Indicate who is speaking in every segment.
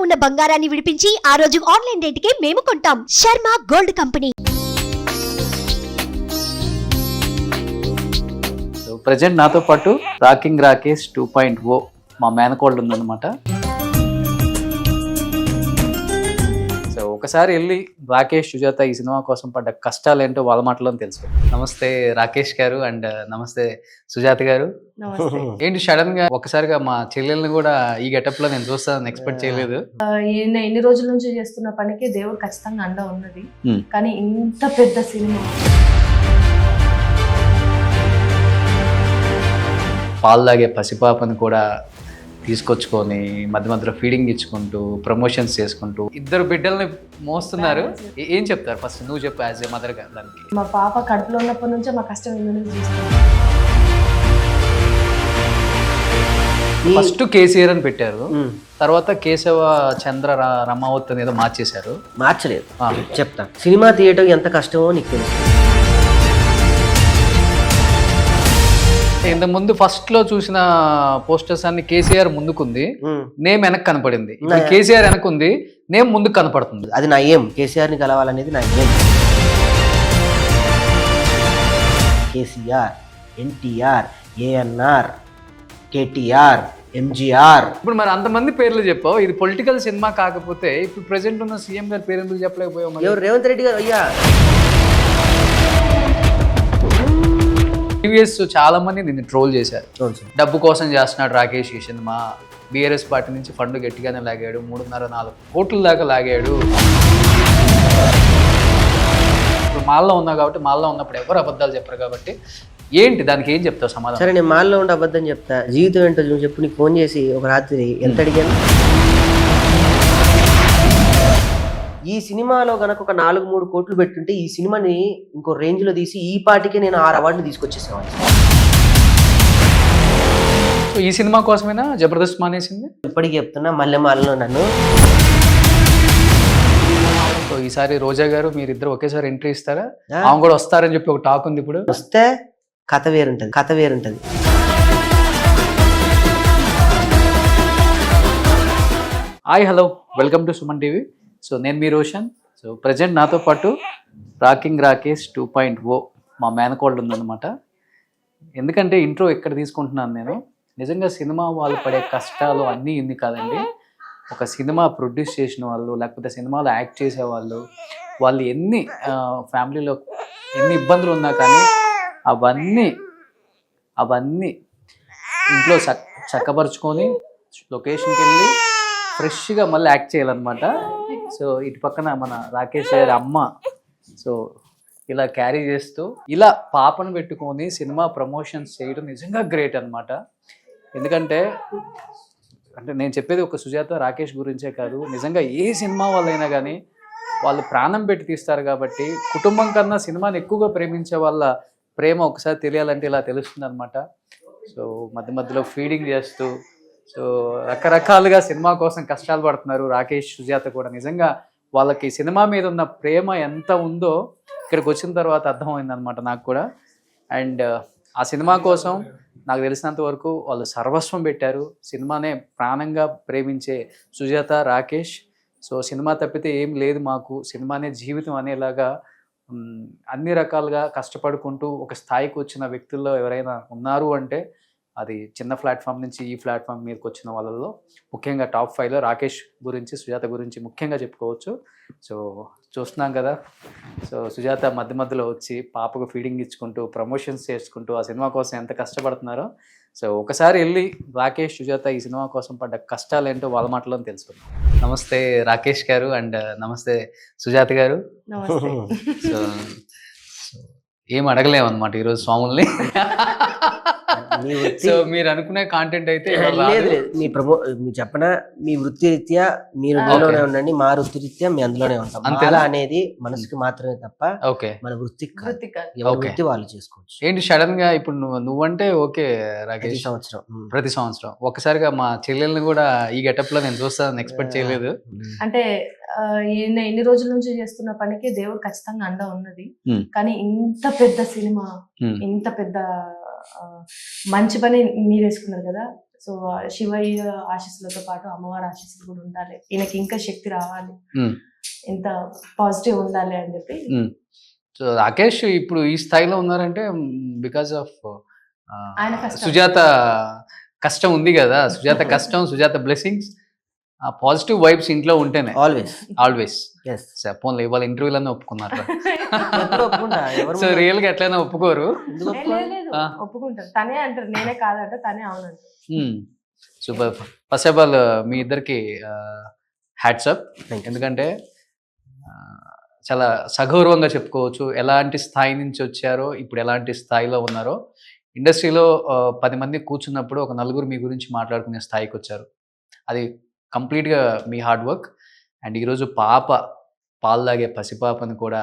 Speaker 1: ఉన్న బంగారాన్ని విడిపించి ఆ రోజు ఆన్లైన్ రేటుకే మేము కొంటాం. Sharma gold company.
Speaker 2: ప్రజెంట్ నాతో పాటు రాకింగ్ రాకేష్ 2.0 మా మేనకోళ్ళు ఉందన్నమాట. సో ఒకసారి వెళ్ళి రాకేష్ సుజాత ఈ సినిమా కోసం పడ్డ కష్టాలు ఏంటో వాళ్ళ మాటలో తెలుసు. నమస్తే రాకేష్ గారు అండ్ నమస్తే సుజాత గారు. ఏంటి సడన్ గా ఒకసారిగా మా చెల్లెల్ని కూడా ఈ గెటప్ లో నేను చూస్తానని ఎక్స్పెక్ట్ చేయలేదు.
Speaker 3: ఎన్ని రోజుల నుంచి చేస్తున్న పనికి దేవుడు ఖచ్చితంగా అండ ఉన్నది. కానీ ఇంత పెద్ద సినిమా
Speaker 2: పాలు తాగే పసిపాపని కూడా తీసుకొచ్చుకొని మధ్య మధ్యలో ఫీడింగ్ ఇచ్చుకుంటూ ప్రమోషన్స్ చేసుకుంటూ ఇద్దరు బిడ్డల్ని మోస్తున్నారు. ఏం చెప్తారు ఫస్ట్ నువ్వు చెప్పు యాజ్ ఏ మదర్ గా దానికి.
Speaker 3: మా పాప కడుపులో ఉన్నప్పటి నుంచే మా కష్టం ఏంటనేది చూస్తాను.
Speaker 2: ఫస్ట్ కేసీఆర్ అని పెట్టారు, తర్వాత కేశవ చంద్ర రమావత్ అని ఏదో మార్చేశారు.
Speaker 4: మార్చలేదు, చెప్తా. సినిమా తీయటం ఎంత కష్టమో నీకు తెలుసు.
Speaker 2: ఇంత ముందు ఫస్ట్ లో చూసిన పోస్టర్స్ అన్ని కేసీఆర్ ముందుకుంది, నేమ్ వెనక్కి కనపడింది. ఇప్పుడు కేసీఆర్ వెనక్కుంది, నేమ్ ముందుకు కనపడుతుంది.
Speaker 4: అది నా ఏం, కేసీఆర్ ని కలవాలనేది నా ఏం. కేసీఆర్, ఎన్టీఆర్, ఏఎన్ఆర్, కేటీఆర్, ఎంజీఆర్.
Speaker 2: ఇప్పుడు మరి అంతమంది పేర్లు చెప్పావు, ఇది పొలిటికల్ సినిమా కాకపోతే ఇప్పుడు ప్రెసెంట్ ఉన్న సీఎం గారి పేరు ఎందుకు చెప్పలేకపోయావు?
Speaker 4: ఎవరు? రేవంత్ రెడ్డి గారు. అయ్యా
Speaker 2: టీవీఎస్ చాలా మంది నిన్ను ట్రోల్ చేశారు, డబ్బు కోసం చేస్తున్నాడు రాకేష్ ఈ సినిమా, బీఆర్ఎస్ పార్టీ నుంచి ఫండ్ గట్టిగానే లాగాడు, 3.5-4 కోట్ల దాకా లాగాడు. ఇప్పుడు మాల్లో ఉన్నావు కాబట్టి, మాల్లో ఉన్నప్పుడు ఎవరు అబద్ధాలు చెప్పరు కాబట్టి ఏంటి దానికి ఏం చెప్తావు సమాధానం?
Speaker 4: సరే, నేను మాల్లో ఉండి అబద్ధం చెప్తా. జీవితం ఏంటో నువ్వు చెప్పు. నీకు ఫోన్ చేసి ఒక రాత్రి ఎంత అడిగాను? ఈ సినిమాలో కనుక ఒక 4-3 కోట్లు పెట్టుంటే ఈ సినిమాని ఇంకో రేంజ్ లో తీసి ఈ పాటికి నేను 6 అవార్డులు తీసుకొచ్చేసేవాడిని.
Speaker 2: ఈ సినిమా కోసమేనా జబర్దస్త్ మానేసింది?
Speaker 4: ఇప్పటికి చెప్తున్నా, మల్లె మాలలో నన్ను.
Speaker 2: సో ఈసారి రోజా గారు మీరిద్దరు ఒకేసారి ఎంట్రీ ఇస్తారా? ఆమె కూడా వస్తారని చెప్పి ఒక టాక్ ఉంది. ఇప్పుడు
Speaker 4: వస్తే కథ వేరుంటది, కథ వేరుంటది.
Speaker 2: Hi, hello, welcome to Suman TV. So నేను మీ రోషన్. సో ప్రజెంట్ నాతో పాటు రాకింగ్ రాకేష్ 2.0 మా మేనకోళ్ళు ఉందన్నమాట. ఎందుకంటే ఇంట్రో ఎక్కడ తీసుకుంటున్నాను నేను, నిజంగా సినిమా వాళ్ళు పడే కష్టాలు అన్నీ ఇన్ని కాదండి. ఒక సినిమా ప్రొడ్యూస్ చేసిన వాళ్ళు, లేకపోతే సినిమాలో యాక్ట్ చేసేవాళ్ళు, వాళ్ళు ఎన్ని ఫ్యామిలీలో ఎన్ని ఇబ్బందులు ఉన్నా కానీ అవన్నీ ఇంట్లో చక్కపరుచుకొని లొకేషన్కి వెళ్ళి ఫ్రెష్గా మళ్ళీ యాక్ట్ చేయాలన్నమాట. సో ఇటు పక్కన మన రాకేష్ గారి అమ్మ సో ఇలా క్యారీ చేస్తూ ఇలా పాపను పెట్టుకొని సినిమా ప్రమోషన్స్ చేయడం నిజంగా గ్రేట్ అనమాట. ఎందుకంటే నేను చెప్పేది ఒక సుజాత రాకేష్ గురించే కాదు, నిజంగా ఏ సినిమా వాళ్ళైనా కానీ వాళ్ళు ప్రాణం పెట్టి తీస్తారు కాబట్టి కుటుంబం కన్నా సినిమాని ఎక్కువగా ప్రేమించే వాళ్ళ ప్రేమ ఒకసారి తెలియాలంటే ఇలా తెలుస్తుంది అనమాట. సో మధ్య మధ్యలో ఫీడింగ్ చేస్తూ సో రకరకాలుగా సినిమా కోసం కష్టాలు పడుతున్నారు రాకేష్ సుజాత కూడా. నిజంగా వాళ్ళకి సినిమా మీద ఉన్న ప్రేమ ఎంత ఉందో ఇక్కడికి వచ్చిన తర్వాత అర్థమైందనమాట నాకు కూడా. అండ్ ఆ సినిమా కోసం నాకు తెలిసినంత వరకు వాళ్ళు సర్వస్వం పెట్టారు. సినిమానే ప్రాణంగా ప్రేమించే సుజాత, రాకేష్ సో సినిమా తప్పితే ఏం లేదు మాకు, సినిమానే జీవితం అనేలాగా అన్ని రకాలుగా కష్టపడుకుంటూ ఒక స్థాయికి వచ్చిన వ్యక్తుల్లో ఎవరైనా ఉన్నారు అంటే అది చిన్న ప్లాట్ఫామ్ నుంచి ఈ ప్లాట్ఫామ్ మీదకి వచ్చిన వాళ్ళలో ముఖ్యంగా టాప్ 5లో రాకేష్ గురించి, సుజాత గురించి ముఖ్యంగా చెప్పుకోవచ్చు. సో చూస్తున్నాం కదా, సో సుజాత మధ్య మధ్యలో వచ్చి పాపకు ఫీడింగ్ ఇచ్చుకుంటూ ప్రమోషన్స్ చేసుకుంటూ ఆ సినిమా కోసం ఎంత కష్టపడుతున్నారో. సో ఒకసారి వెళ్ళి రాకేష్ సుజాత ఈ సినిమా కోసం పడ్డ కష్టాలు ఏంటో వాళ్ళ మాటలో తెలుసుకుందాం. నమస్తే రాకేష్ గారు అండ్ నమస్తే సుజాత గారు. సో ఏం అడగలేమన్నమాట ఈరోజు స్వాముల్ని. సో మీరు అనుకునే కాంటెంట్ అయితే
Speaker 4: లేదు. మీరు చెప్పనా, మీ వృత్తి రీత్యా మీరు అందులోనే ఉండండి, మా వృత్తి రీత్యా మీ అందులోనే ఉంటాం. అంతేలా అనేది మనసుకి మాత్రమే తప్ప మన వృత్తి వాళ్ళు చేసుకోవచ్చు.
Speaker 2: ఏంటి సడన్ గా ఇప్పుడు నువ్వంటే ఓకే రాకేష్, ప్రతి సంవత్సరం ఒక్కసారిగా మా చెల్లెల్ని కూడా ఈ గెటప్ లో నేను చూస్తానని ఎక్స్పెక్ట్ చేయలేదు.
Speaker 3: అంటే ఎన్ని రోజుల నుంచి చేస్తున్న పనికి దేవుడు ఖచ్చితంగా అండ ఉన్నది. కానీ ఇంత పెద్ద సినిమా, ఇంత పెద్ద మంచి పని మీరు వేసుకున్నారు కదా, సో శివయ్య ఆశీస్సులతో పాటు అమ్మవారి ఆశీస్సులు కూడా ఉండాలి, ఈయనకి ఇంకా శక్తి రావాలి, ఇంత పాజిటివ్ ఉండాలి అని చెప్పి.
Speaker 2: సో రాకేష్ ఇప్పుడు ఈ స్థాయిలో ఉన్నారంటే బికాస్ ఆఫ్
Speaker 3: ఆయన కష్టం.
Speaker 2: సుజాత కష్టం ఉంది కదా, సుజాత కష్టం, సుజాత బ్లెస్సింగ్స్, ఆ పాజిటివ్ వైబ్స్ ఇంట్లో ఉంటేనే ఆల్వేస్. పోన్లే ఇవాళ ఇంటర్వ్యూలన్నీ ఒప్పుకున్నారు. సో రియల్ గా ఎట్లయినా ఒప్పుకోరు.
Speaker 3: ఒప్పుకుంటారు, తనే అంటారు, నేనే కాదంట, తనే అవునంటారు.
Speaker 2: సూపర్. ఫస్ట్ ఆఫ్ ఆల్ మీ ఇద్దరికి హ్యాట్స్ అప్, ఎందుకంటే చాలా సగౌరవంగా చెప్పుకోవచ్చు ఎలాంటి స్థాయి నుంచి వచ్చారో, ఇప్పుడు ఎలాంటి స్థాయిలో ఉన్నారో. ఇండస్ట్రీలో 10 మంది కూర్చున్నప్పుడు ఒక నలుగురు మీ గురించి మాట్లాడుకునే స్థాయికి వచ్చారు. అది కంప్లీట్గా మీ హార్డ్ వర్క్. అండ్ ఈరోజు పాలు తాగే పసిపాపని కూడా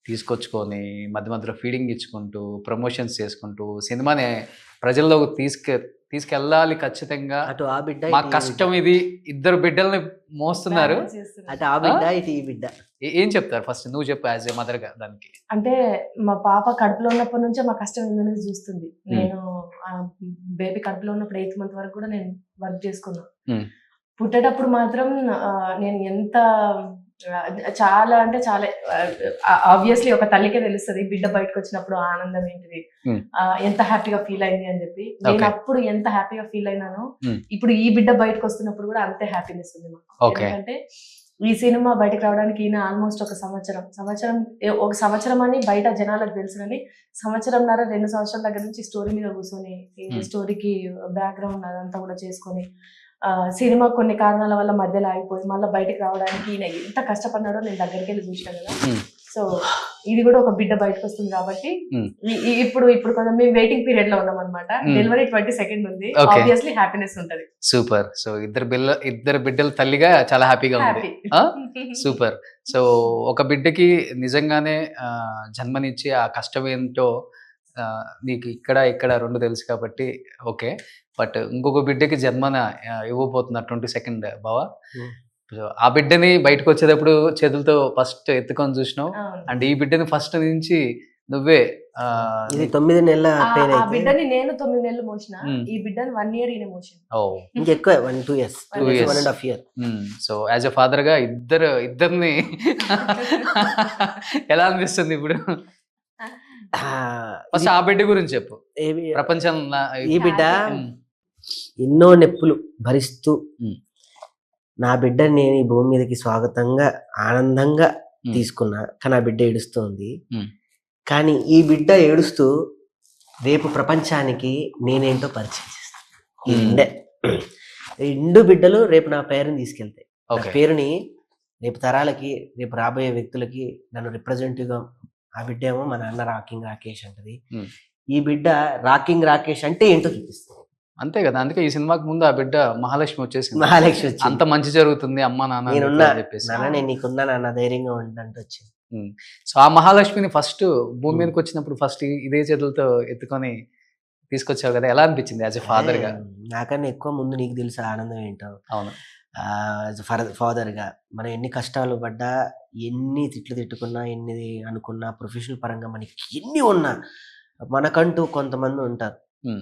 Speaker 2: తీసుకొచ్చుకొని మధ్య మధ్యలో ఫీడింగ్ ఇచ్చుకుంటూ ప్రమోషన్స్ చేసుకుంటూ సినిమాని ప్రజల్లోకి తీసుకెళ్ళాలి ఖచ్చితంగా.
Speaker 4: అటు ఆ బిడ్డ,
Speaker 2: మా కష్టం ఇది, 2 బిడ్డల్ని మోస్తున్నారు.
Speaker 4: అటు ఆ బిడ్డ, ఇటు ఈ బిడ్డ.
Speaker 2: ఏం చెప్తారు ఫస్ట్, నువ్వు చెప్పు యాజ్ ఏ మదర్ గా దానికి.
Speaker 3: అంటే మా పాప కడుపులో ఉన్నప్పటి నుంచే మా కష్టం ఏందనేది చూస్తుంది. నేను బేబీ కడుపులో ఉన్నప్పుడు 8th month వరకు కూడా నేను వర్క్ చేసుకున్నా. పుట్టేటప్పుడు మాత్రం నేను ఎంత చాలా అంటే చాలా ఆబ్వియస్లీ ఒక తల్లికే తెలుస్తుంది బిడ్డ బయటకు వచ్చినప్పుడు ఆనందం ఏంటిది, ఎంత హ్యాపీగా ఫీల్ అయింది అని చెప్పి. నేను అప్పుడు ఎంత హ్యాపీగా ఫీల్ అయినానో ఇప్పుడు ఈ బిడ్డ బయటకు వస్తున్నప్పుడు కూడా అంతే హ్యాపీనెస్ ఉంది మాకు. ఎందుకంటే ఈ సినిమా బయటకు రావడానికి ఈయన ఆల్మోస్ట్ ఒక సంవత్సరం అని బయట జనాలకు తెలుసు, కానీ 2 సంవత్సరాల దగ్గర నుంచి స్టోరీ మీద కూర్చొని ఈ స్టోరీకి బ్యాక్గ్రౌండ్ అదంతా కూడా చేసుకొని సినిమా కొన్ని కారణాల వల్ల మధ్యలో ఆగిపోయి మళ్ళీ బయటకు రావడానికి ఈయన ఎంత కష్టపడ్డాడో నేను దగ్గరికి వెళ్ళి చూసాను కదా. సో ఇది కూడా ఒక బిడ్డ బయటకు వస్తుంది కాబట్టి ఇప్పుడు కొంచెం మేము వెయిటింగ్ పీరియడ్ లో ఉన్నాం అనమాట. డెలివరీ 22nd ఉంది, ఆబ్వియస్లీ హ్యాపీనెస్ ఉంటది.
Speaker 2: సూపర్. సో ఇద్దరు బిడ్డల తల్లిగా చాలా హ్యాపీగా ఉంది. సూపర్. సో ఒక బిడ్డకి నిజంగానే జన్మనిచ్చి ఆ కష్టం ఏంటో నీకు ఇక్కడ 2 తెలుసు కాబట్టి ఓకే. బట్ ఇంకొక బిడ్డకి జన్మన ఇవ్వబోతున్నారు 22nd బావా. ఆ బిడ్డని బయటకు వచ్చేటప్పుడు చేతులతో ఫస్ట్ ఎత్తుకొని చూసినావు, అండ్ ఈ బిడ్డని ఫస్ట్ నుంచి నువ్వే
Speaker 4: 9 నెలల
Speaker 3: బిడ్డని నేను 9 నెలలు మోసిన, ఈ బిడ్డని 1 year ఈయన మోసిన.
Speaker 4: ఇంకెక్కువ 2 years 1.5 years.
Speaker 2: So as a father గా ఇద్దరిని ఎలా అనిపిస్తుంది ఇప్పుడు? ఫస్ట్ ఆ బిడ్డ గురించి చెప్పు. ప్రపంచం
Speaker 4: ఈ బిడ్డ ఎన్నో నొప్పులు భరిస్తూ నా బిడ్డని నేను ఈ భూమి మీదకి స్వాగతంగా ఆనందంగా తీసుకున్నా, కానీ ఆ బిడ్డ ఏడుస్తుంది. కానీ ఈ బిడ్డ ఏడుస్తూ రేపు ప్రపంచానికి నేనేంటో పరిచయం చేస్తాను. 2 బిడ్డలు రేపు నా పేరుని తీసుకెళ్తాయి. పేరుని రేపు తరాలకి, రేపు రాబోయే వ్యక్తులకి నన్ను రిప్రజెంటేటివ్గా. ఆ బిడ్డ ఏమో మా నాన్న రాకింగ్ రాకేష్ అంటది, ఈ బిడ్డ రాకింగ్ రాకేష్ అంటే ఏంటో చూపిస్తుంది.
Speaker 2: అంతే కదా, అందుకే ఈ సినిమాకి ముందు ఆ బిడ్డ మహాలక్ష్మి వచ్చేసింది.
Speaker 4: మహాలక్ష్మి వచ్చి
Speaker 2: అంత మంచి జరుగుతుంది అమ్మ నాన్న
Speaker 4: నేను నీకున్నా నాన్న ధైర్యంగా ఉండంటే వచ్చింది.
Speaker 2: సో ఆ మహాలక్ష్మిని ఫస్ట్ భూమి మీదకి వచ్చినప్పుడు ఫస్ట్ ఇదే చేతులతో ఎత్తుకొని తీసుకొచ్చావు కదా, ఎలా అనిపించింది యాజ్ ఎ ఫాదర్ గా?
Speaker 4: నాకన్నా ఎక్కువ ముందు నీకు తెలుసు ఆనందం ఏంటో.
Speaker 2: అవును,
Speaker 4: ఫాదర్ గా మనం ఎన్ని కష్టాలు పడ్డా, ఎన్ని తిట్లు తిట్టుకున్నా, ఎన్ని అనుకున్నా, ప్రొఫెషనల్ పరంగా మనకి ఎన్ని ఉన్నా, మనకంటూ కొంతమంది ఉంటారు.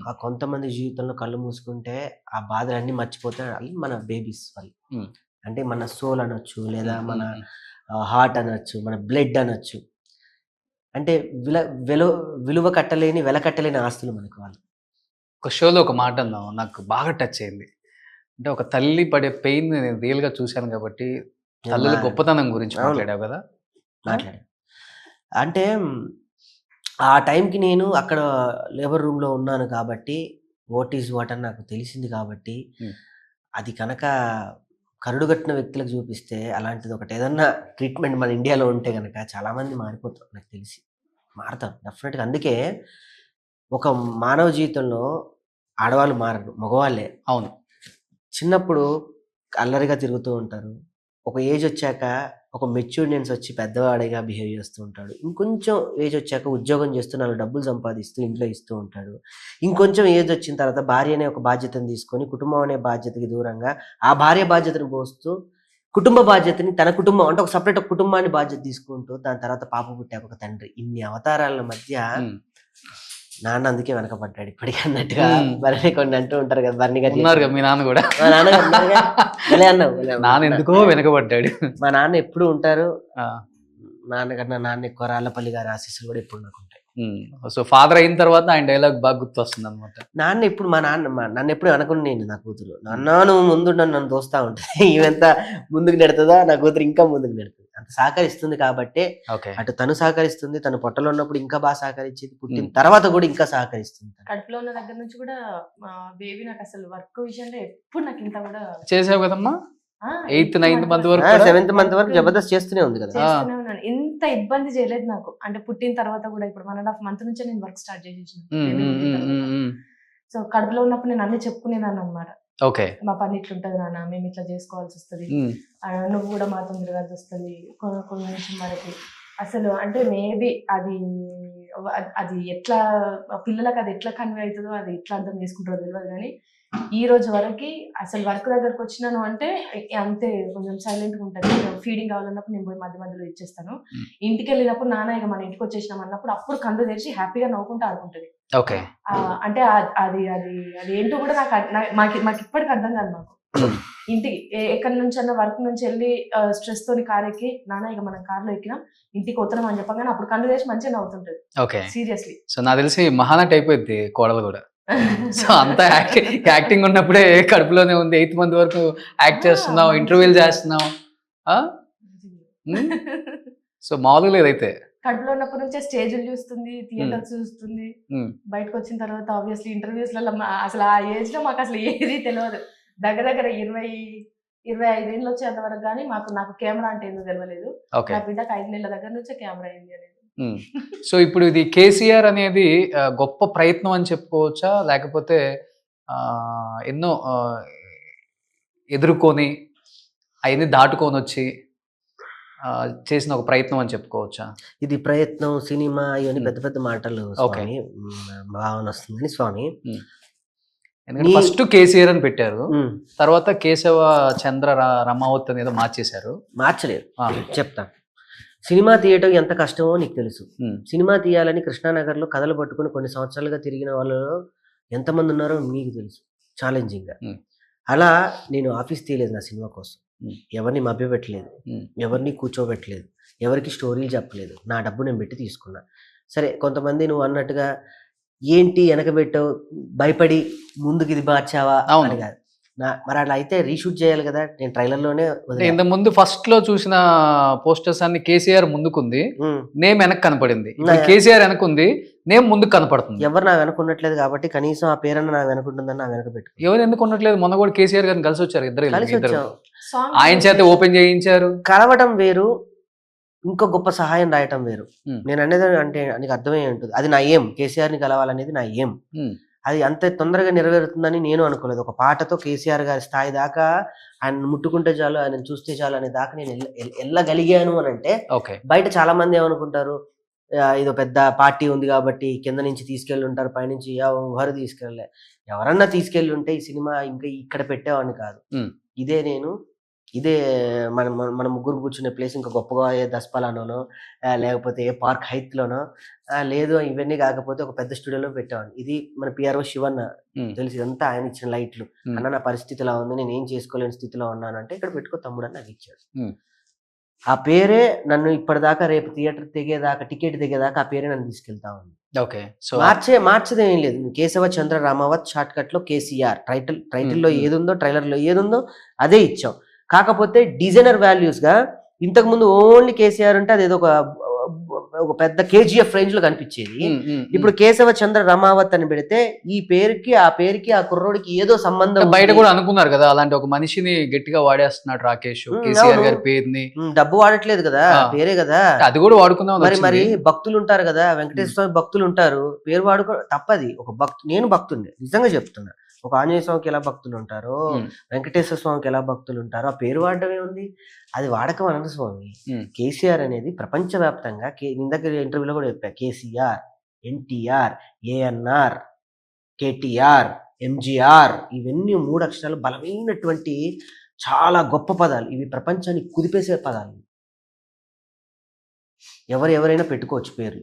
Speaker 4: ఆ కొంతమంది జీవితంలో కళ్ళు మూసుకుంటే ఆ బాధలన్నీ మర్చిపోతారు. అది మన బేబీస్ వాళ్ళు. అంటే మన సోల్ అనొచ్చు, లేదా మన హార్ట్ అనొచ్చు, మన బ్లడ్ అనొచ్చు. అంటే విలువ కట్టలేని వెల కట్టలేని ఆస్తులు మనకు వాళ్ళు.
Speaker 2: ఒక షోలో ఒక మాట అన్నావు, నాకు బాగా టచ్ అయింది. అంటే ఒక తల్లి పడే పెయిన్ నేను రియల్ గా చూశాను కాబట్టి తల్లుల గొప్పతనం గురించి మాట్లాడావు కదా.
Speaker 4: అంటే ఆ టైంకి నేను అక్కడ లేబర్ రూమ్లో ఉన్నాను కాబట్టి వాట్ ఈజ్ వాట్ అని నాకు తెలిసింది కాబట్టి, అది కనుక కరుడుగట్టిన వ్యక్తులకు చూపిస్తే అలాంటిది ఒకటి ఏదన్నా ట్రీట్మెంట్ మన ఇండియాలో ఉంటే కనుక చాలామంది మారిపోతారు. నాకు తెలిసి మారుతారు డెఫినెట్గా. అందుకే ఒక మానవ జీవితంలో ఆడవాళ్ళు మారరు, మగవాళ్ళే.
Speaker 2: అవును,
Speaker 4: చిన్నప్పుడు అల్లరిగా తిరుగుతూ ఉంటారు, ఒక ఏజ్ వచ్చాక ఒక మెచ్యూర్నెన్స్ వచ్చి పెద్దవాడిగా బిహేవ్ చేస్తూ ఉంటాడు. ఇంకొంచెం ఏజ్ వచ్చాక ఉద్యోగం చేస్తూ 4 డబ్బులు సంపాదిస్తూ ఇంట్లో ఇస్తూ ఉంటాడు. ఇంకొంచెం ఏజ్ వచ్చిన తర్వాత భార్య అనే ఒక బాధ్యతను తీసుకొని కుటుంబం అనే బాధ్యతకి దూరంగా ఆ భార్య బాధ్యతను పోస్తూ కుటుంబ బాధ్యతని తన కుటుంబం అంటే ఒక సపరేట్ కుటుంబాన్ని బాధ్యత తీసుకుంటూ, దాని తర్వాత పాప పుట్టాక ఒక తండ్రి, ఇన్ని అవతారాల మధ్య నాన్న అందుకే వెనకపడ్డాడు ఇప్పటికీ అన్నట్టుగా.
Speaker 2: మ్మ్.
Speaker 4: భరణి కొన్ని అంటూ ఉంటారు కదా, భరణి గారు
Speaker 2: ఉన్నారు కదా మీ నాన్న కూడా.
Speaker 4: మా నాన్న ఉన్నారుగా, భలే అన్నావు, భలే అన్నావు.
Speaker 2: నాన్న ఎందుకో వెనకబడ్డాడు.
Speaker 4: మా నాన్న ఎప్పుడు ఉంటారు,
Speaker 2: ఆ,
Speaker 4: నాన్నకన్నా నాన్న ఎక్కువ, రాళ్ళపల్లి గారి ఆశీస్సులు కూడా ఎప్పుడు నాకు ఉంటాయి.
Speaker 2: సో ఫాదర్ అయిన తర్వాత ఆయన డైలాగ్ బాగా గుర్తు వస్తుంది అనమాట.
Speaker 4: నాన్న ఎప్పుడు నన్ను ఎప్పుడు అనుకుని నేను నా కూతురు నాన్న నువ్వు ముందు నన్ను దోస్తా ఉంటుంది. ఈమెంత ముందుకు నెడుతుందా నా కూతురు ఇంకా ముందుకు నెడుతుంది, అంత సహకరిస్తుంది కాబట్టి.
Speaker 2: ఓకే.
Speaker 4: అటు తను సహకరిస్తుంది, తను పొట్టలో ఉన్నప్పుడు ఇంకా బాగా సహకరించేది, పుట్టిన తర్వాత కూడా ఇంకా సహకరిస్తుంది.
Speaker 3: కడుపులో ఉన్న దగ్గర నుంచి కూడా మా బేబీ నాకు అసలు వర్క్ విషయంలో ఎప్పుడు నాకు ఇంత కూడా
Speaker 2: చేసావు కదమ్మా
Speaker 3: ఆ,
Speaker 2: 8th 9th month వరకు.
Speaker 4: 7th month వరకు జబర్దస్త్ చేస్తూనే ఉంది కదా.
Speaker 3: చేస్తూనే ఉన్నాను. ఇంత ఇబ్బంది చేయలేదు నాకు, అంటే పుట్టిన తర్వాత కూడా. ఇప్పుడు 1.5 month నుంచే నేను వర్క్ స్టార్ట్ చేసేసిన. సో కడుపులో ఉన్నప్పుడు నేను అన్ని చెప్పుకునేదాన్ని అనమాట.
Speaker 2: ఓకే.
Speaker 3: మా పని ఇట్లుంటది నాన్న, మేము ఇట్లా చేసుకోవాల్సి వస్తుంది, నువ్వు కూడా మాతో తిరగాల్సి వస్తుంది కొన్ని నిమిషం వరకు. అసలు అంటే మేబీ అది ఎట్లా పిల్లలకు అది ఎట్లా కన్వే అవుతుందో, అది ఎట్లా అర్థం చేసుకుంటారో తెలియదు. కానీ ఈ రోజు వరకు అసలు వర్క్ దగ్గరకు వచ్చినాను అంటే అంతే, కొంచెం సైలెంట్గా ఉంటుంది. ఫీడింగ్ కావాలన్నప్పుడు నేను పోయి మధ్య మధ్యలో ఇచ్చేస్తాను. ఇంటికి వెళ్ళినప్పుడు నాన్న ఇక మన ఇంటికి వచ్చేసినాం అన్నప్పుడు అప్పుడు కళ్ళు తెరిచి హ్యాపీగా నవ్వుకుంటూ ఆడుకుంటుంది.
Speaker 2: ఓకే.
Speaker 3: అంటే అది అది అది ఏంటో కూడా మాకు ఇప్పటికి అర్థం కాదు. మాకు ఇంటికి ఎక్కడి నుంచి అన్న వర్క్ నుంచి వెళ్ళి స్ట్రెస్ తోని కార్ ఎక్కి నాన్న ఇక మనం కార్లో ఎక్కినాం ఇంటికి వస్తున్నాం అని చెప్పగానే అప్పుడు కళ్ళు తెరిచి మంచిగా నవ్వుతుంటది.
Speaker 2: ఓకే.
Speaker 3: సీరియస్లీ.
Speaker 2: సో నాకు తెలిసి మహానటి అయిపోయింది కోడలు కూడా. సో అంతా యాక్టింగ్ ఉన్నప్పుడే కడుపులోనే ఉంది. 8th month వరకు యాక్ట్ చేస్తున్నావు, ఇంటర్వ్యూలు చేస్తున్నావు. సో మామూలుగా లేదైతే.
Speaker 3: కడుపులో ఉన్నప్పటి నుంచే స్టేజ్లు చూస్తుంది, థియేటర్స్ చూస్తుంది. బయటకు వచ్చిన తర్వాత ఆబ్వియస్లీ ఇంటర్వ్యూస్ లలో అసలు ఆ ఏజ్ లో మాకు అసలు ఏది తెలియదు. దగ్గర 20-25 ఏళ్ళు వచ్చేంత వరకు కానీ నాకు కెమెరా అంటే ఏందో తెలియలేదు. నా బిడ్డకు 5 నెలల దగ్గర నుంచే కెమెరా అయింది అనేది.
Speaker 2: సో ఇప్పుడు ఇది కేసీఆర్ అనేది గొప్ప ప్రయత్నం అని చెప్పుకోవచ్చా, లేకపోతే ఎన్నో ఎదుర్కొని అవన్నీ దాటుకొని వచ్చి చేసిన ఒక ప్రయత్నం అని చెప్పుకోవచ్చా?
Speaker 4: ఇది ప్రయత్నం, సినిమా ఇవన్నీ పెద్ద పెద్ద మాటలు స్వామి, భావన వస్తుంది స్వామి.
Speaker 2: ఎందుకంటే ఫస్ట్ కేసీఆర్ అని పెట్టారు, తర్వాత కేశవ చంద్ర రమావత్ అనేది మార్చేశారు.
Speaker 4: మార్చలేరు, చెప్తాను. సినిమా తీయటం ఎంత కష్టమో నీకు తెలుసు. సినిమా తీయాలని కృష్ణానగర్లో కథలు పట్టుకుని కొన్ని సంవత్సరాలుగా తిరిగిన వాళ్ళలో ఎంతమంది ఉన్నారో నీకు తెలుసు, ఛాలెంజింగ్గా. అలా నేను ఆఫీస్ తీయలేదు నా సినిమా కోసం, ఎవరిని మభ్యపెట్టలేదు, ఎవరిని కూర్చోబెట్టలేదు, ఎవరికి స్టోరీలు చెప్పలేదు, నా డబ్బు నేను పెట్టి తీసుకున్నా. సరే, కొంతమంది నువ్వు అన్నట్టుగా ఏంటి వెనకబెట్టావు, భయపడి ముందుకు ఇది మార్చావా అని కాదు. మరి అట్లా అయితే రీషూట్ చేయాలి కదా. నేను ట్రైలర్లోనే
Speaker 2: ఇంత ముందు ఫస్ట్ లో చూసిన పోస్టర్స్ అన్ని కేసీఆర్ ముందుకుంది, నేమ్ వెనక్కి కనపడింది. కేసీఆర్ వెనకుంది, నేమ్ ముందుకు కనపడుతుంది.
Speaker 4: ఎవరు నా వెనకున్నట్లేదు కాబట్టి కనీసం ఆ పేరన్న నా వెనకుంటుందని నా వెనక పెట్టు.
Speaker 2: ఎవరు ఎందుకు ఉండట్లేదు? మొన్న కూడా కేసీఆర్ గారిని కలిసి వచ్చారు, ఇద్దరు
Speaker 4: వచ్చాం,
Speaker 2: ఆయన చేత ఓపెన్ చేయించారు.
Speaker 4: కలవటం వేరు, ఇంకో గొప్ప సహాయం రాయటం వేరు. నేను అనేది అంటే నీకు అర్థమై ఉంటుంది. అది నా ఏం, కేసీఆర్ని కలవాలనేది నా ఏం. అది అంత తొందరగా నెరవేరుతుందని నేను అనుకోలేదు. ఒక పాటతో కేసీఆర్ గారి స్థాయి దాకా ఆయన ముట్టుకుంటే చాలు, ఆయన చూస్తే చాలు అనే దాకా నేను వెళ్ళగలిగాను అని అంటే. బయట చాలా మంది ఏమనుకుంటారు, ఇదో పెద్ద పార్టీ ఉంది కాబట్టి కింద నుంచి తీసుకెళ్ళి ఉంటారు, పైనుంచి ఎవరు తీసుకెళ్ళలే. ఎవరన్నా తీసుకెళ్ళి ఉంటే ఈ సినిమా ఇంకా ఇక్కడ పెట్టేవాడిని కాదు. ఇదే మన ముగ్గురు కూర్చునే ప్లేస్ ఇంకా గొప్పగా ఏ దస్పలానోనో లేకపోతే ఏ పార్క్ హైత్లోనో లేదు, ఇవన్నీ కాకపోతే ఒక పెద్ద స్టూడియోలో పెట్టేవాడిని. ఇది మన పిఆర్ఓ శివన్న తెలిసి, ఇదంతా ఆయన ఇచ్చిన లైట్లు. అన్న నా పరిస్థితి ఇలా ఉంది, నేను ఏం చేసుకోలేని స్థితిలో ఉన్నాను అంటే ఇక్కడ పెట్టుకో తమ్ముడు అని నాకు ఇచ్చాడు. ఆ పేరే నన్ను ఇప్పటిదాకా, రేపు థియేటర్ దిగేదాకా, టికెట్ దిగేదాకా ఆ పేరే నన్ను తీసుకెళ్తా ఉంది. మార్చేదేం లేదు. కేశవ చంద్ర రామావత్, షార్ట్ కట్ లో కేసీఆర్. టైటిల్లో ఏదుందో, ట్రైలర్ లో ఏదుందో అదే ఇచ్చాం. కాకపోతే డిజైనర్ వాల్యూస్ గా ఇంతకు ముందు ఓన్లీ కేసీఆర్ అంటే అదేదో ఒక పెద్ద కేజీఎఫ్ రేంజ్ లో కనిపించేది. ఇప్పుడు కేశవ చంద్ర రమావత్ అని పెడితే ఈ పేరుకి ఆ కుర్రోడికి ఏదో సంబంధం.
Speaker 2: బయట కూడా అనుకున్నారు కదా, అలాంటి ఒక మనిషిని గట్టిగా వాడేస్తున్నాడు రాకేష్, కేసీఆర్ గారి పేరుని.
Speaker 4: డబ్బు వాడట్లేదు కదా, పేరే కదా, అది
Speaker 2: కూడా వాడుకుందాం.
Speaker 4: మరి భక్తులు ఉంటారు కదా, వెంకటేశ్వర స్వామి భక్తులు ఉంటారు, పేరు వాడుకో తప్పది. ఒక నేను భక్తుడిని, నిజంగా చెప్తున్నా. ఒక ఆంజనేయ స్వామికి ఎలా భక్తులు ఉంటారో, వెంకటేశ్వర స్వామికి ఎలా భక్తులు ఉంటారో, ఆ పేరు వాడటమే ఉంది, అది వాడకం అనదు స్వామి. కేసీఆర్ అనేది ప్రపంచవ్యాప్తంగా, ఇందాక ఇంటర్వ్యూలో కూడా చెప్పా, కేసీఆర్, ఎన్టీఆర్, ఏఎన్ఆర్, కేటీఆర్, ఎంజీఆర్, ఇవన్నీ 3 అక్షరాలు బలమైనటువంటి చాలా గొప్ప పదాలు. ఇవి ప్రపంచాన్ని కుదిపేసే పదాలు. ఎవరైనా పెట్టుకోవచ్చు పేర్లు.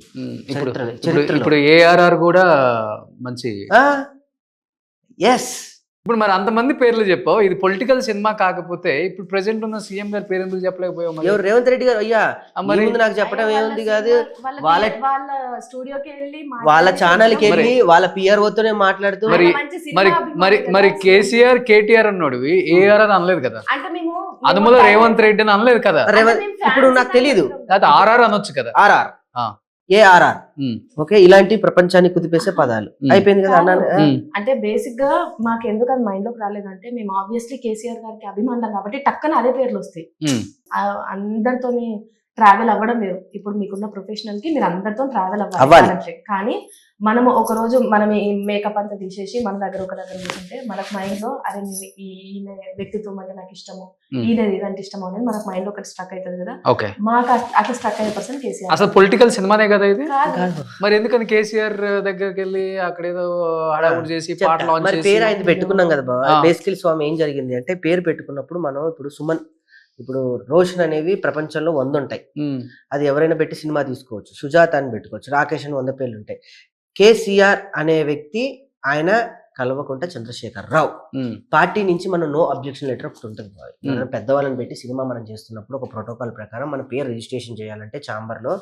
Speaker 2: ఇప్పుడు ఏఆర్ఆర్ కూడా మంచి.
Speaker 4: ఎస్.
Speaker 2: ఇప్పుడు మరి అంతమంది పేర్లు చెప్పావు, ఇది పొలిటికల్ సినిమా కాకపోతే ఇప్పుడు ప్రెసెంట్ ఉన్న సీఎం గారి పేరు ఎందుకు చెప్పలేకపోయావు?
Speaker 4: ఎవరు? రేవంత్ రెడ్డి గారు. అయ్యా
Speaker 2: మరి
Speaker 4: ముందు నాకు చెప్పడం ఏముంది కాదు,
Speaker 3: వాళ్ళ స్టూడియోకి వెళ్ళి
Speaker 4: వాళ్ళ ఛానల్ కి వెళ్ళి వాళ్ళ పిఆర్ఓతోనే మాట్లాడుతూ.
Speaker 2: మరి మరి మరి మరి కేసీఆర్ కేటీఆర్ అన్నోడివి ఏఆర్ఆర్ అనలేదు కదా,
Speaker 3: అంటే మేము
Speaker 2: అదుములో రేవంత్ రెడ్డి అని అనలేదు కదా.
Speaker 4: ఇప్పుడు నాకు తెలీదు,
Speaker 2: అది ఆర్ఆర్ అనొచ్చు కదా.
Speaker 4: RR ARR. ఓకే, ఇలాంటి ప్రపంచాన్ని కుదిపేసే పదాలు అయిపోయింది కదా అన్నాను.
Speaker 3: అంటే బేసిక్ గా మాకు ఎందుకు అది మైండ్ లోకి రాలేదంటే మేము ఆబ్వియస్లీ కేసీఆర్ గారికి అభిమానులం కాబట్టి టక్కన అదే పేర్లు వస్తాయి. అందరితోని ట్రావెల్ అవ్వడం వేరు. ఇప్పుడు మీకున్న ప్రొఫెషనల్ కి మీరు అందరితో ట్రావెల్ అవ్వాలి. కానీ మనము ఒక రోజు మనం ఈ మేకప్ అంతా తీసేసి మన దగ్గర ఒక దగ్గర కూర్చుంటే మనకు మైండ్ లో అదే ఈయన వ్యక్తిత్వం అంటే నాకు ఇష్టము, ఈయన ఇదంటే ఇష్టము అనేది మనకు మైండ్ లో ఒకటి స్ట్రక్ అవుతుంది కదా. మాకు అట్లా స్ట్రక్ అయ్యే పర్సన్ కేసీఆర్.
Speaker 2: అసలు పొలిటికల్ సినిమానే కదా ఇది. మరి ఎందుకని కేసీఆర్ దగ్గరికి వెళ్ళి అక్కడ ఏదో హడావుడి చేసి పాటలు లాంచ్ చేసి
Speaker 4: పేరు ఆయన పెట్టుకున్నాం కదా బాబా. బేసికలీ స్వామి ఏం జరిగింది అంటే పేరు పెట్టుకున్నప్పుడు మనం ఇప్పుడు సుమన్, ఇప్పుడు రోషన్ అనేవి ప్రపంచంలో 100 ఉంటాయి. అది ఎవరైనా పెట్టి సినిమా తీసుకోవచ్చు. సుజాత అని పెట్టుకోవచ్చు. రాకేష్ అని 100 పేర్లు ఉంటాయి. కేసీఆర్ అనే వ్యక్తి ఆయన కల్వకుంట్ల చంద్రశేఖర్ రావు. పార్టీ నుంచి మనం నో అబ్జెక్షన్ లెటర్ ఒకటి ఉంటుంది. పెద్దవాళ్ళని పెట్టి సినిమా మనం చేస్తున్నప్పుడు ఒక ప్రోటోకాల్ ప్రకారం మన పేరు రిజిస్ట్రేషన్ చేయాలంటే ఛాంబర్ లో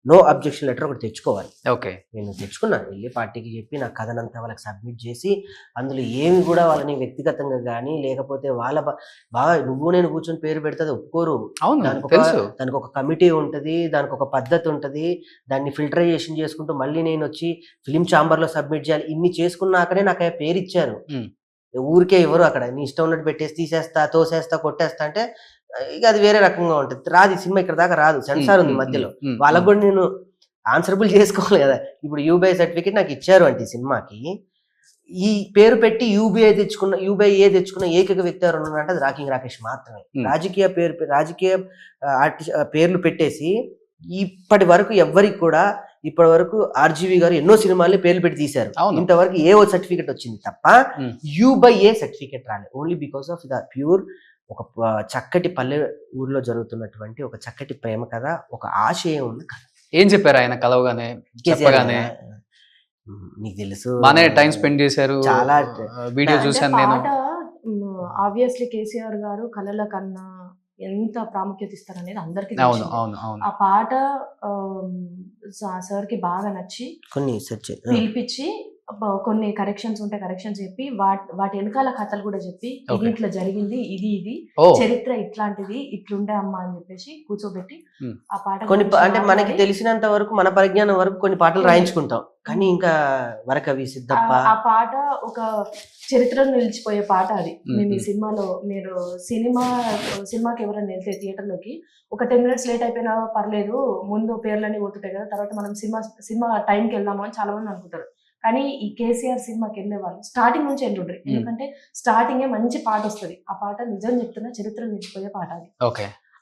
Speaker 4: నో అబ్జెక్షన్ లెటర్ ఒకటి తెచ్చుకోవాలి.
Speaker 2: ఓకే,
Speaker 4: నేను తెచ్చుకున్నాను. వెళ్ళి పార్టీకి చెప్పి నా కథనంతా వాళ్ళకి సబ్మిట్ చేసి అందులో ఏమి కూడా వాళ్ళని వ్యక్తిగతంగా కానీ లేకపోతే వాళ్ళ బాగా నువ్వు నేను కూర్చొని పేరు పెడితే అది ఒప్పుకోరు. దానికి ఒక కమిటీ ఉంటుంది, దానికి ఒక పద్ధతి ఉంటుంది. దాన్ని ఫిల్టరైజేషన్ చేసుకుంటూ మళ్ళీ నేను వచ్చి ఫిలిం ఛాంబర్ లో సబ్మిట్ చేయాలి. ఇన్ని చేసుకున్నాకనే నాకు ఆ పేరు ఇచ్చారు. ఊరికే ఎవరు అక్కడ నీ ఇష్టం ఉన్నట్టు పెట్టేసి తీసేస్తా, తోసేస్తా, కొట్టేస్తా అంటే ఇక అది వేరే రకంగా ఉంటుంది. రాదు సినిమా ఇక్కడ దాకా రాదు, సెన్సార్ ఉంది మధ్యలో. వాళ్ళకు కూడా నేను ఆన్సరబుల్ చేసుకోవాలి కదా. ఇప్పుడు యూబీఐ సర్టిఫికేట్ నాకు ఇచ్చారు అంటే ఈ సినిమాకి ఈ పేరు పెట్టి యూబీఐ తెచ్చుకున్న ఏకైక వ్యక్తి ఎవరు ఉన్నారంటే అది రాకేష్ మాత్రమే. రాజకీయ పేర్లు పెట్టేసి ఇప్పటి వరకు ఎవరికి కూడా ఇప్పటి వరకు ఆర్జీవి గారు ఎన్నో సినిమాల్ని పేర్లు పెట్టి తీశారు. ఇంతవరకు ఏఓ సర్టిఫికేట్ వచ్చింది తప్ప యూబీఐ సర్టిఫికేట్ రాలేదు. Only because of the pure ఒక చక్కటి పల్లె ఊర్లో జరుగుతున్నటువంటి ఒక చక్కటి ప్రేమ కథ, ఒక ఆశయం ఉన్న కథ.
Speaker 2: ఏం చెప్పారు ఆయన కలవగానే చెప్పగానే?
Speaker 4: నీకు తెలుసు
Speaker 2: బానే టైం స్పెండ్ చేశారు, చాలా వీడియో చూసాను నేను.
Speaker 3: ఆబ్వియస్లీ కేసీఆర్ గారు కళల కన్నా ఎంత ప్రాముఖ్యత ఇస్తారు అనేది అందరికి తెలుసు. ఆ పాట సార్ కి బాగా నచ్చి కొన్ని పిలిపించి కొన్ని కరెక్షన్స్ ఉంటే కరెక్షన్స్ చెప్పి వాటి వెనకాల కథలు కూడా చెప్పి ఇది ఇట్లా జరిగింది, ఇది చరిత్ర ఇట్లాంటిది, ఇట్లుండే అమ్మ అని చెప్పేసి కూర్చోబెట్టి ఆ పాట
Speaker 4: కొన్ని అంటే మనకి తెలిసినంత వరకు మన పరిజ్ఞానం వరకు కొన్ని పాటలు రాయించుకుంటాం. కానీ ఇంకా వరకవి సిద్ధప్ప
Speaker 3: ఆ పాట ఒక చరిత్రను నిలిచిపోయే పాట. అది మేము ఈ సినిమాలో మీరు సినిమాకి ఎవరైనా వెళ్తే థియేటర్ లోకి ఒక 10 minutes లేట్ అయిపోయినా పర్లేదు, ముందు పేర్లన్నీ పోతుంటాయి కదా, తర్వాత మనం సినిమా టైంకి వెళ్దాము అని చాలా మంది అనుకుంటారు. కానీ ఈ కేసీఆర్ సినిమాకి వెళ్ళే వాళ్ళు స్టార్టింగ్ నుంచి వెళ్ళుండ్రి. ఎందుకంటే స్టార్టింగే మంచి పాట వస్తుంది. ఆ పాట నిజం చెప్తున్నా చరిత్ర నిలిచిపోయే పాట అది.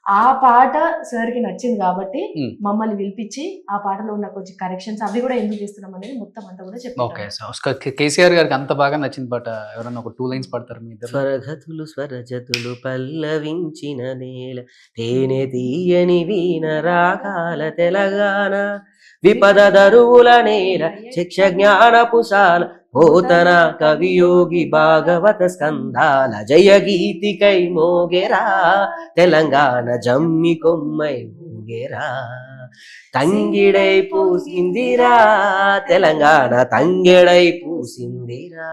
Speaker 3: ఆ పాట సార్ కి నచ్చింది కాబట్టి మమ్మల్ని పిలిపించి ఆ పాటలో ఉన్న కొంచెం కరెక్షన్స్ అవి కూడా ఎందుకు చేస్తున్నాం అనేది మొత్తం అంతా కూడా చెప్పారు.
Speaker 2: కేసీఆర్ గారికి అంత బాగా నచ్చిన పాట ఎవరన్నా ఒక 2 lines పాడతారు మీ ఇద్దరు?
Speaker 4: స్వరగతులు స్వరజతులు పల్లవించిన నేల తేనె తీయని వీణ రాగాల తెలంగాణ విపద దరువుల నేల శిక్ష జ్ఞాన పుసాల పోతన కవియోగి భాగవత స్కంధాల జయ గీతికై మోగెరా తెలంగాణ జమ్మి కొమ్మై మోగెరా తంగిడై పూసిందిరా తెలంగాణ తంగిడై పూసిందిరా.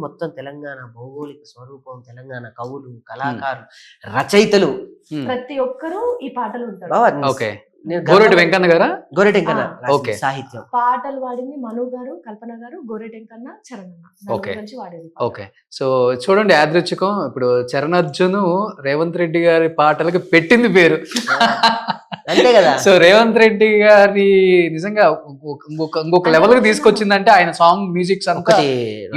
Speaker 4: మొత్తం తెలంగాణ భౌగోళిక స్వరూపం, తెలంగాణ కవులు, కళాకారులు, రచయితలు
Speaker 3: ప్రతి ఒక్కరు ఈ పాటలు ఉంటారు.
Speaker 2: గోరెటి వెంకన్న గారా?
Speaker 4: గోరెటి వెంకన్న సాహిత్యం.
Speaker 3: పాటలు వాడింది మను గారు, కల్పన గారు, గోరెటి వెంకన్న, చరణ్ వాడేది.
Speaker 2: ఓకే, సో చూడండి యాదృచ్ఛికం. ఇప్పుడు చరణ్ అర్జున్ రేవంత్ రెడ్డి గారి పాటలకు పెట్టింది పేరు
Speaker 4: అంతే కదా.
Speaker 2: సో రేవంత్ రెడ్డి గారి నిజంగా ఇంకొక లెవెల్ కి తీసుకొచ్చిందంటే ఆయన సాంగ్ మ్యూజిక్స్ అంతా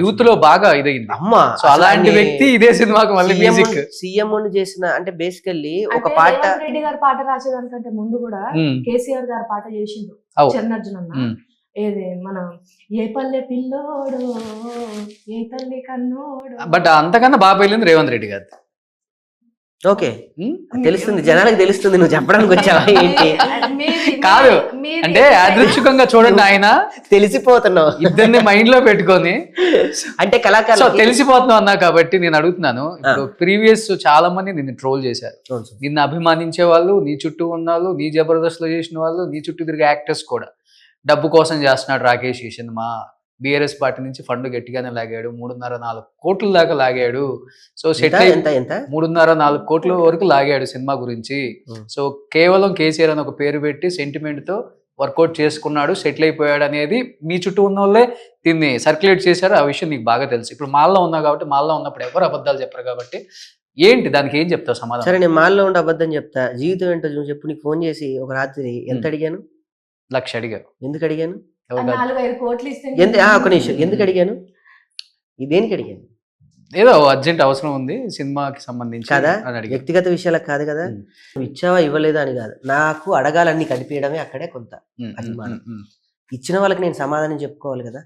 Speaker 2: యూత్ లో బాగా ఇదైంది.
Speaker 4: అమ్మా,
Speaker 2: సో అలాంటి వ్యక్తి ఇదే సినిమాకి మళ్ళీ మ్యూజిక్
Speaker 4: సీఎం చేసిన అంటే బేసికల్లీ ఒక పాట.
Speaker 3: రేవంత్ రెడ్డి గారి పాట రాసేదానికంటే ముందు కూడా కేసీఆర్ గారి పాట చేసిండు చరణ్ అర్జున్ అన్న. ఏది మన ఏ పల్లె పిల్లోడు ఏ తల్లి కన్నోడు.
Speaker 2: బట్ అంతకన్నా బాగా వెళ్ళింది రేవంత్ రెడ్డి గారి.
Speaker 4: ఓకే, తెలుస్తుంది, జనాలకు తెలుస్తుంది నువ్వు చెప్పడానికి వచ్చావా ఏంటి.
Speaker 2: కాదు అంటే యాదృచ్ఛికంగా చూడండి, ఆయన
Speaker 4: తెలిసిపోతున్నావు
Speaker 2: ఇద్దరిని మైండ్ లో పెట్టుకొని
Speaker 4: అంటే
Speaker 2: సో
Speaker 4: కళాకారులు
Speaker 2: తెలిసిపోతున్నావు అన్నా కాబట్టి నేను అడుగుతున్నాను. ఇప్పుడు ప్రీవియస్ చాలా మంది నిన్ను ట్రోల్ చేశారు, నిన్ను అభిమానించే వాళ్ళు, నీ చుట్టూ ఉన్న వాళ్ళు, నీ జబర్దస్త్ లో చేసిన వాళ్ళు, నీ చుట్టూ తిరిగే యాక్టర్స్ కూడా డబ్బు కోసం చేస్తున్నాడు రాకేష్ ఈ సినిమా, బీఆర్ఎస్ పార్టీ నుంచి ఫండ్ గట్టిగానే లాగాడు, 3.5-4 కోట్ల దాకా లాగాడు. సో సెట్
Speaker 4: ఎంత
Speaker 2: 3.5-4 కోట్ల వరకు లాగాడు సినిమా గురించి. సో కేవలం కేసీఆర్ అని ఒక పేరు పెట్టి సెంటిమెంట్ తో వర్కౌట్ చేసుకున్నాడు, సెటిల్ అయిపోయాడు అనేది మీ చుట్టూ ఉన్న వాళ్ళే దీన్ని సర్క్యులేట్ చేశారు. ఆ విషయం నీకు బాగా తెలుసు. ఇప్పుడు మాల్లో ఉన్నావు కాబట్టి, మాల్లో ఉన్నప్పుడు ఎవరు అబద్ధాలు చెప్పరు కాబట్టి ఏంటి దానికి ఏం చెప్తావు సమాధానం?
Speaker 4: సరే, నేను మాల్లో ఉండి అబద్ధం చెప్తా, జీవితం ఏంటో చెప్పు. నీకు ఫోన్ చేసి ఒక రాత్రి ఎంత అడిగాను?
Speaker 2: 1,00,000 అడిగావు.
Speaker 4: ఎందుకు అడిగాను?
Speaker 3: 4-5 కోట్లు ఇస్తే
Speaker 4: ఒక నిమిషం, ఎందుకు అడిగాను? దేనికి అడిగాను?
Speaker 2: ఏదో అర్జెంట్ అవసరం ఉంది సినిమాకి సంబంధించి
Speaker 4: కదా,
Speaker 2: అని అడిగావు.
Speaker 4: వ్యక్తిగత విషయాలకు కాదు కదా. నువ్వు ఇచ్చావా ఇవ్వలేదా అని కాదు, నాకు అడగాలన్నీ కనిపించడమే అక్కడే కొంత అభిమానం. ఇచ్చిన వాళ్ళకి నేను సమాధానం చెప్పుకోవాలి కదా.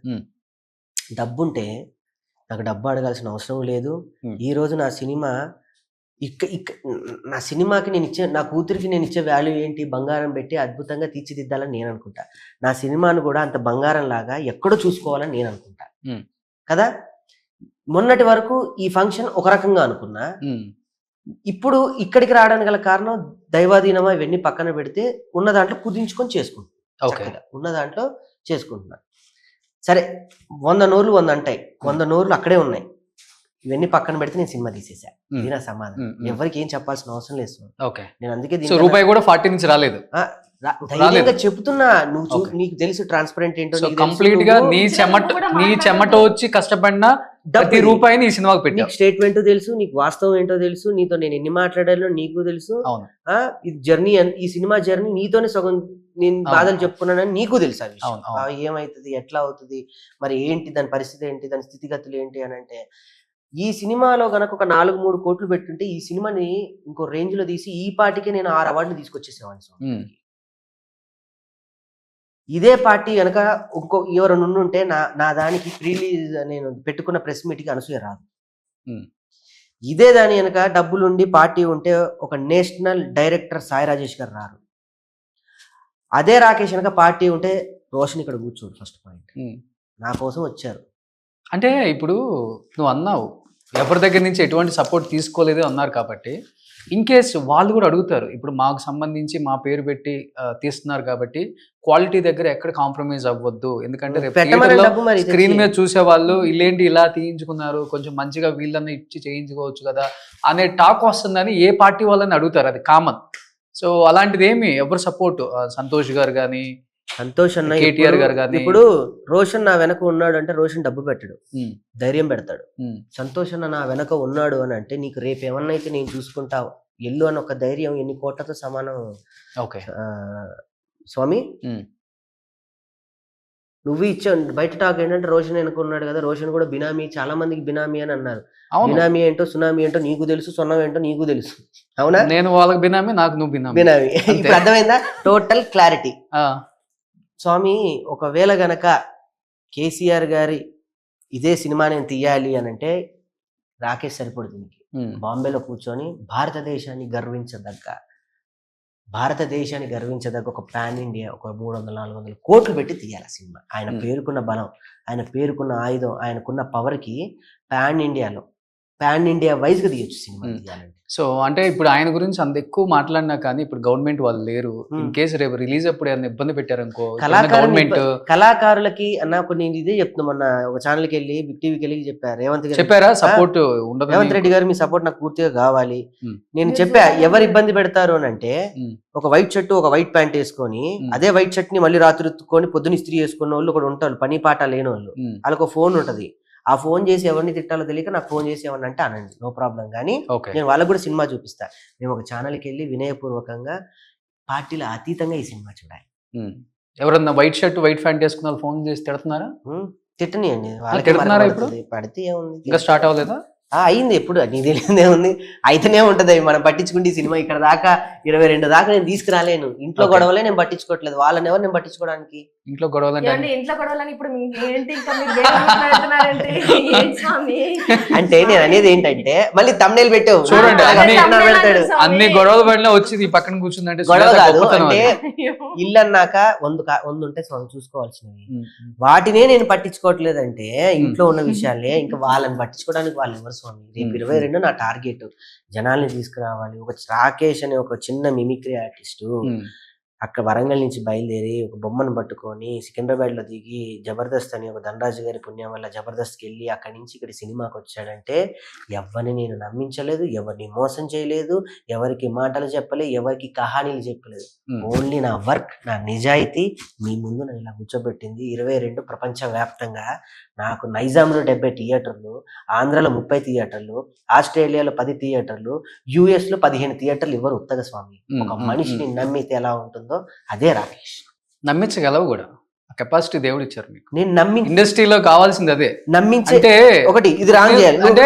Speaker 4: డబ్బుంటే నాకు డబ్బు అడగాల్సిన అవసరం లేదు. ఈ రోజు నా సినిమా నా సినిమాకి నేను ఇచ్చే, నా కూతురికి నేను ఇచ్చే వాల్యూ ఏంటి? బంగారం పెట్టి అద్భుతంగా తీర్చిదిద్దాలని నేను అనుకుంటా. నా సినిమాను కూడా అంత బంగారం లాగా ఎక్కడో చూసుకోవాలని నేను అనుకుంటా కదా. మొన్నటి వరకు ఈ ఫంక్షన్ ఒక రకంగా అనుకున్నా, ఇప్పుడు ఇక్కడికి రావడానికి గల కారణం దైవాధీనమా ఇవన్నీ పక్కన పెడితే ఉన్న దాంట్లో కుదించుకొని చేసుకుంటున్నా, ఉన్న దాంట్లో చేసుకుంటున్నా. సరే, 100 నోర్లు 100 అంటాయి, 100 నోర్లు అక్కడే ఉన్నాయి. ఇవన్నీ పక్కన పెడితే నేను సినిమా తీసేసా. ఇది నా సమాధానం. ఎవరికి ఏం చెప్పాల్సిన అవసరం లేదు. నేను అందుకే
Speaker 2: రూపాయి కూడా 40 నుంచి రాలేదు,
Speaker 4: ధైర్యంగా చెప్తున్నా. నీకు తెలుసు ట్రాన్స్పరెంట్ ఏంటో.
Speaker 2: కంప్లీట్ గా నీ చెమట వచ్చి కష్టపడినా ప్రతి రూపాయిని ఈ సినిమాకి పెట్టి
Speaker 4: స్టేట్మెంట్ తెలుసు, నీకు వాస్తవం ఏంటో తెలుసు, నీతో నేను ఎన్ని మాట్లాడాలో నీకు తెలుసు. ఇది జర్నీ, ఈ సినిమా జర్నీ నీతోనే సగం నేను బాధలు చెప్పుకున్నానని నీకు తెలుసు. ఆ విషయం ఏమైతుంది, ఎట్లా అవుతుంది, మరి ఏంటి దాని పరిస్థితి ఏంటి, దాని స్థితిగతులు ఏంటి అని అంటే, ఈ సినిమాలో గనక ఒక 4-3 కోట్లు పెట్టుంటే ఈ సినిమాని ఇంకో రేంజ్ లో తీసి ఈ పార్టీకే నేను 6 అవార్డులు తీసుకొచ్చేసేవాడిని. ఇదే పార్టీ కనుక ఇంకో ఎవరైనా ఉంటే నా దానికి ప్రీలీజ్ నేను పెట్టుకున్న ప్రెస్ మీట్కి అనసూయ రాదు. ఇదే దాని కనుక డబ్బులుండి పార్టీ ఉంటే ఒక నేషనల్ డైరెక్టర్ సాయి రాజేష్ గారు రారు. అదే రాకేష్ కనుక పార్టీ ఉంటే రోషన్ ఇక్కడ కూర్చోడు. ఫస్ట్ పాయింట్, నా కోసం వచ్చారు.
Speaker 2: అంటే ఇప్పుడు నువ్వు అన్నావు ఎవరి దగ్గర నుంచి ఎటువంటి సపోర్ట్ తీసుకోలేదు అన్నారు కాబట్టి, ఇన్ కేస్ వాళ్ళు కూడా అడుగుతారు, ఇప్పుడు మాకు సంబంధించి మా పేరు పెట్టి తీస్తున్నారు కాబట్టి క్వాలిటీ దగ్గర ఎక్కడ కాంప్రమైజ్ అవ్వద్దు, ఎందుకంటే రేపు స్క్రీన్ మీద చూసే వాళ్ళు ఇల్లేంటి ఇలా తీయించుకున్నారు, కొంచెం మంచిగా వీళ్ళని ఇచ్చి చేయించుకోవచ్చు కదా అనే టాక్ వస్తుందని ఏ పార్టీ వాళ్ళని అడుగుతారు, అది కామన్. సో అలాంటిది ఏమి ఎవరు సపోర్ట్, సంతోష్ గారు కానీ,
Speaker 4: సంతోష్ అన్న,
Speaker 2: కేటీఆర్ గారు కానీ.
Speaker 4: ఇప్పుడు రోషన్ నా వెనక ఉన్నాడు అంటే రోషన్ డబ్బు పెట్టడు, ధైర్యం పెడతాడు. సంతోష్ అన్న నా వెనక ఉన్నాడు అని అంటే, నీకు రేపు ఏమన్నా అయితే నేను చూసుకుంటా ఎల్లు అని ఒక ధైర్యం ఎన్ని కోట్లతో సమానం.
Speaker 2: ఓకే
Speaker 4: స్వామి, నువ్వు ఇచ్చావు. బయట టాక్ ఏంటంటే రోషన్ అనుకున్నాడు కదా, రోషన్ కూడా బినామీ, చాలా మందికి బినామీ అని అన్నారు. బినామీ ఏంటో సునామీ ఏంటో నీకు తెలుసు, సొన్నం ఏంటో నీకు తెలుసు. అవునా?
Speaker 2: నేను వాళ్ళకి బినామీ, నాకు నువ్వు బినామీ.
Speaker 4: ఇప్పుడు అర్థమైందా? Total clarity. స్వామి, ఒకవేళ గనక కేసీఆర్ గారి ఇదే సినిమా నేను తీయాలి అని అంటే రాకేష్ సరిపడు దీనికి. బాంబేలో కూర్చొని భారతదేశాన్ని గర్వించదగ్గ ఒక పాన్ ఇండియా ఒక 300-400 కోట్లు పెట్టి తీయాలి సినిమా. ఆయన పేరుకున్న బలం, ఆయన పేరుకున్న ఆయుధం, ఆయనకున్న పవర్కి పాన్ ఇండియా వైజ్ గా తీయొచ్చు సినిమా తీయాలంటే.
Speaker 2: సో అంటే ఇప్పుడు ఆయన గురించి అంత ఎక్కువ మాట్లాడినా కానీ ఇప్పుడు గవర్నమెంట్ వాళ్ళు లేరు. ఇన్ కేసు రేపు రిలీజ్ అప్పుడు ఏమైనా ఇబ్బంది పెట్టారనుకో గవర్నమెంట్,
Speaker 4: కళాకారులకి అన్న కొన్ని ఇదే చెప్తున్నా. మొన్న ఒక ఛానల్కి వెళ్ళి, బిగ్ టీవీకి వెళ్ళి చెప్పారు, రేవంత్ గారు
Speaker 2: చెప్పారా సపోర్ట్ ఉండదు,
Speaker 4: రేవంత్ రెడ్డి గారు మీ సపోర్ట్ నాకు పూర్తిగా కావాలి. నేను చెప్పా, ఎవరు ఇబ్బంది పెడతారు అని అంటే, ఒక వైట్ షర్ట్ ఒక వైట్ ప్యాంట్ వేసుకొని అదే వైట్ షర్ట్ ని మళ్ళీ రాత్రి ఉత్తుకొని పొద్దున ఇస్త్రీ చేసుకున్న వాళ్ళు ఒకటి ఉంటారు, పని పాట లేని వాళ్ళు. వాళ్ళకి ఫోన్ ఉంటది, ఆ ఫోన్ చేసి ఎవరిని తిట్టాలో తెలియక నాకు ఫోన్ చేసి ఏమన్నా అంటే అనండి, నో ప్రాబ్లం. కానీ నేను వాళ్ళకు కూడా సినిమా చూపిస్తా. మేము ఒక ఛానల్కి వెళ్ళి వినయపూర్వకంగా పార్టీల అతీతంగా ఈ సినిమా చూడాలి.
Speaker 2: ఎవరన్నా వైట్ షర్ట్ వైట్ ప్యాంట్ వేసుకున్న ఫోన్ చేసి తిడుతున్నారా?
Speaker 4: తిట్టనియండి,
Speaker 2: తిడుతున్నారా? ఇప్పుడు
Speaker 4: పడితే ఏముంది,
Speaker 2: ఇంకా స్టార్ట్ అవ్వలేదా?
Speaker 4: అయింది ఎప్పుడు నీకు తెలియదే ఉంది, అయితేనే ఉంటది. అవి మనం పట్టించుకుంటే ఈ సినిమా ఇక్కడ దాకా 22 దాకా నేను తీసుకురాలేను. ఇంట్లో గొడవలే నేను పట్టించుకోవట్లేదు, వాళ్ళని ఎవరు నేను పట్టించుకోవడానికి.
Speaker 2: ఇంట్లో గొడవలు
Speaker 3: ఏమండి ఇంట్లో గొడవలని ఇప్పుడు ఏంటి ఇంకా మీరు వేరే మాట్లాడుతున్నారంటే ఏంటి స్వామి?
Speaker 4: అంటే నేను అనేది ఏంటంటే మళ్ళీ తమ్నేల్ పెట్టావు
Speaker 2: చూడండి,
Speaker 3: అదే
Speaker 2: అన్ని-
Speaker 3: thumbnail
Speaker 4: పెడతాడు.
Speaker 3: అంటారు స్వామి.
Speaker 2: అన్ని గొడవలు పడినా వచ్చి ఈ పక్కన కూర్చుందంటే
Speaker 4: గొడవ
Speaker 2: సుజాత
Speaker 4: కాదు
Speaker 2: గొప్పతనం
Speaker 4: అంటే
Speaker 2: అది.
Speaker 3: అయ్యో.
Speaker 4: ఇల్లు అన్నాక వంద ఉంటే చూసుకోవాల్సినవి,
Speaker 2: ఉమ్,
Speaker 4: వాటినే నేను పట్టించుకోవట్లేదంటే ఇంట్లో ఉన్న విషయాలే. ఇంకా వాళ్ళని పట్టించుకోవడానికి వాళ్ళు ఎవరు స్వామి? రేపు 22 నా టార్గెట్ జనాల్ని తీసుకురావాలి. ఒక రాకేష్ అనే ఒక చిన్న మిమిక్రీ ఆర్టిస్టు
Speaker 2: ఉమ్,
Speaker 4: అక్కడ వరంగల్ నుంచి బయలుదేరి ఒక బొమ్మను పట్టుకొని సికింద్రాబాద్ లో దిగి జబర్దస్త్ అని ఒక ధనరాజు గారి పుణ్యం వల్ల జబర్దస్త్కి వెళ్ళి అక్కడి నుంచి ఇక్కడ సినిమాకి వచ్చాడంటే ఎవరిని నేను నమ్మించలేదు, ఎవరిని మోసం చేయలేదు, ఎవరికి మాటలు చెప్పలేదు, ఎవరికి కహానీలు చెప్పలేదు.
Speaker 2: ఉమ్.
Speaker 4: ఓన్లీ నా వర్క్, నా నిజాయితీ మీ ముందు నన్ను ఇలా కూర్చోబెట్టింది. 22 ప్రపంచ వ్యాప్తంగా నాకు నైజాంలో 70 థియేటర్లు, ఆంధ్రాలో 30 థియేటర్లు, ఆస్ట్రేలియాలో 10 థియేటర్లు, US లో 15 థియేటర్లు ఇవ్వరు ఉత్తగ స్వామి. ఒక మనిషిని నమ్మితే ఎలా ఉంటుందో అదే రాకేష్.
Speaker 2: నమ్మించగలవు కూడా, కెపాసిటీ దేవుడు ఇచ్చారు మీకు.
Speaker 4: నేను నమ్మించి
Speaker 2: ఇండస్ట్రీలో కావాల్సింది అదే.
Speaker 4: నమ్మించే
Speaker 2: అంటే
Speaker 4: ఒకటి ఇది రాంగ్ చేయాలి,
Speaker 2: అంటే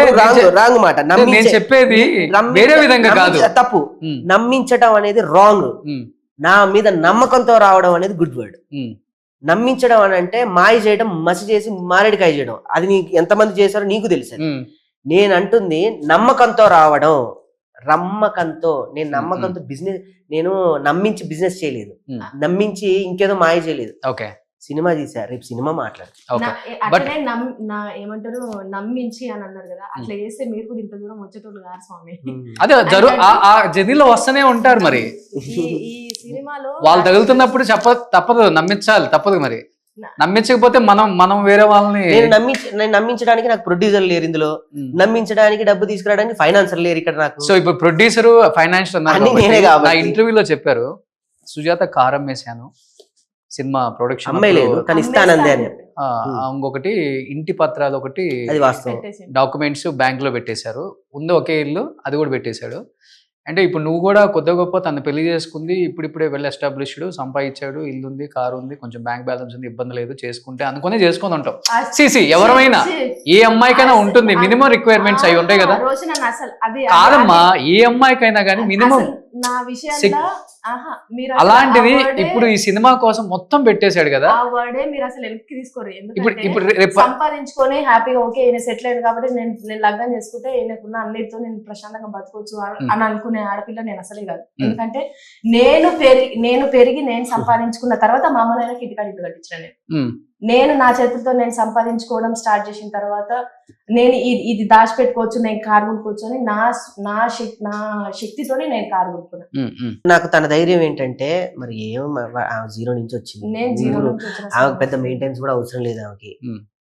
Speaker 4: రాంగ్ మాట.
Speaker 2: నేను చెప్పేది వేరే విధంగా కాదు.
Speaker 4: తప్పు.
Speaker 2: ఉమ్,
Speaker 4: నమ్మించడం అనేది రాంగ్,
Speaker 2: ఉమ్,
Speaker 4: నా మీద నమ్మకంతో రావడం అనేది గుడ్ వర్డ్.
Speaker 2: ఉమ్,
Speaker 4: నమ్మించడం అని అంటే మాయ చేయడం, మసి చేసి మారేడుకాయ చేయడం. అది నీకు ఎంతమంది చేశారో నీకు తెలుసు.
Speaker 2: ఉమ్,
Speaker 4: నేను అంటుంది నమ్మకంతో రావడం. నేను నమ్మకంతో బిజినెస్, నేను నమ్మించి బిజినెస్ చేయలేదు,
Speaker 2: ఉమ్.
Speaker 4: నమ్మించి ఇంకేదో మాయ చేయలేదు.
Speaker 2: ఓకే
Speaker 4: సినిమా తీసా, రేపు సినిమా మాట్లాడు.
Speaker 2: ఓకే.
Speaker 3: అట్లనే ఏమంటారు నమ్మించి అని అన్నారు కదా, అట్లా చేస్తే మీరు కూడా ఇంత దూరం వచ్చేటోళ్ళు కాదు స్వామి.
Speaker 2: అదే ఆ జర్నీలో వస్తూనే ఉంటారు మరి.
Speaker 3: ఈ సినిమాలో
Speaker 2: వాళ్ళు తగులుతున్నప్పుడు తప్పదు, నమ్మించాలి, తప్పదు మరి. నమ్మించకపోతే మనం వేరే వాళ్ళని
Speaker 4: నేను నమ్మించడానికి నాకు ప్రొడ్యూసర్ లేరు ఇందులో, నమ్మించడానికి డబ్బు తీసుకురావడానికి ఫైనాన్సర్ లేరు ఇక్కడ నాకు.
Speaker 2: సో ఇప్పుడు ప్రొడ్యూసర్ ఫైనాన్షియల్
Speaker 4: అన్ని నేనే కాబట్టి.
Speaker 2: నా ఇంటర్వ్యూలో చెప్పారు, సుజాత కారం వేసాను సినిమా ప్రొడక్షన్
Speaker 4: అమ్మాయి లేదు కానీ ఇస్తానందే అని.
Speaker 2: ఇంకొకటి ఇంటి పత్రాలు ఒకటి
Speaker 4: అది వాస్తవం.
Speaker 2: డాక్యుమెంట్స్ బ్యాంక్ లో పెట్టేశారు, ఉంది ఒకే ఇల్లు, అది కూడా పెట్టేశాడు. అంటే ఇప్పుడు నువ్వు కూడా కొద్ది గొప్ప తను పెళ్లి చేసుకుంది, ఇప్పుడిప్పుడే వెల్ ఎస్టాబ్లిష్డ్, సంపాదించాడు, ఇల్లు ఉంది, కారు ఉంది, కొంచెం బ్యాంక్ బ్యాలెన్స్ ఉంది, ఇబ్బంది లేదు, చేసుకుంటే అనుకునే చేసుకొని ఉంటాం. సిసి ఎవరైనా ఏ అమ్మాయికైనా ఉంటుంది, మినిమం రిక్వైర్మెంట్స్ అవి ఉంటాయి కదా.
Speaker 3: రోజు నన్ను అసలు అది
Speaker 2: కాదమ్మా, ఏ అమ్మాయికైనా కానీ మినిమం
Speaker 3: నా విషయంలో మీరు అసలు
Speaker 2: అలాంటిది
Speaker 3: ఆ word ఏ-
Speaker 2: ఇప్పుడు ఈ సినిమా కోసం మొత్తం పెట్టేశాడు కదా.
Speaker 3: ఆ వర్డే మీరు అసలు వెనక్కి తీసుకోరు.
Speaker 2: ఇప్పుడు
Speaker 3: ఎందుకంటే
Speaker 2: రేపు
Speaker 3: సంపాదించుకొని హ్యాపీగా ఓకే ఈయన సెటిల్ అయ్యాడు కాబట్టి నేను లగ్నం చేసుకుంటే ఈయనకున్న అన్నిటితో నేను ప్రశాంతంగా బతకొచ్చు అని అనుకునే ఆడపిల్ల నేను అసలే కాదు. ఎందుకంటే నేను పెరిగి నేను సంపాదించుకున్న తర్వాత మా అమ్మ నాయనకి ఇంటికాడ ఇల్లు కట్టించిన నేను నా చేతులతో నేను సంపాదించుకోవడం స్టార్ట్ చేసిన తర్వాత నేను ఇది దాచిపెట్టుకోవచ్చు, నేను కారు కొనుక్కోవచ్చు అని నా శక్తితోనే నేను కారు కొనుక్కున్నాను.
Speaker 4: నాకు తన ధైర్యం ఏంటంటే మరి జీరో నుంచి వచ్చింది.
Speaker 3: నేను జీరో నుంచి వచ్చిన
Speaker 4: ఆమెకు పెద్ద మెయింటెనెన్స్ కూడా అవసరం లేదు ఆమెకి.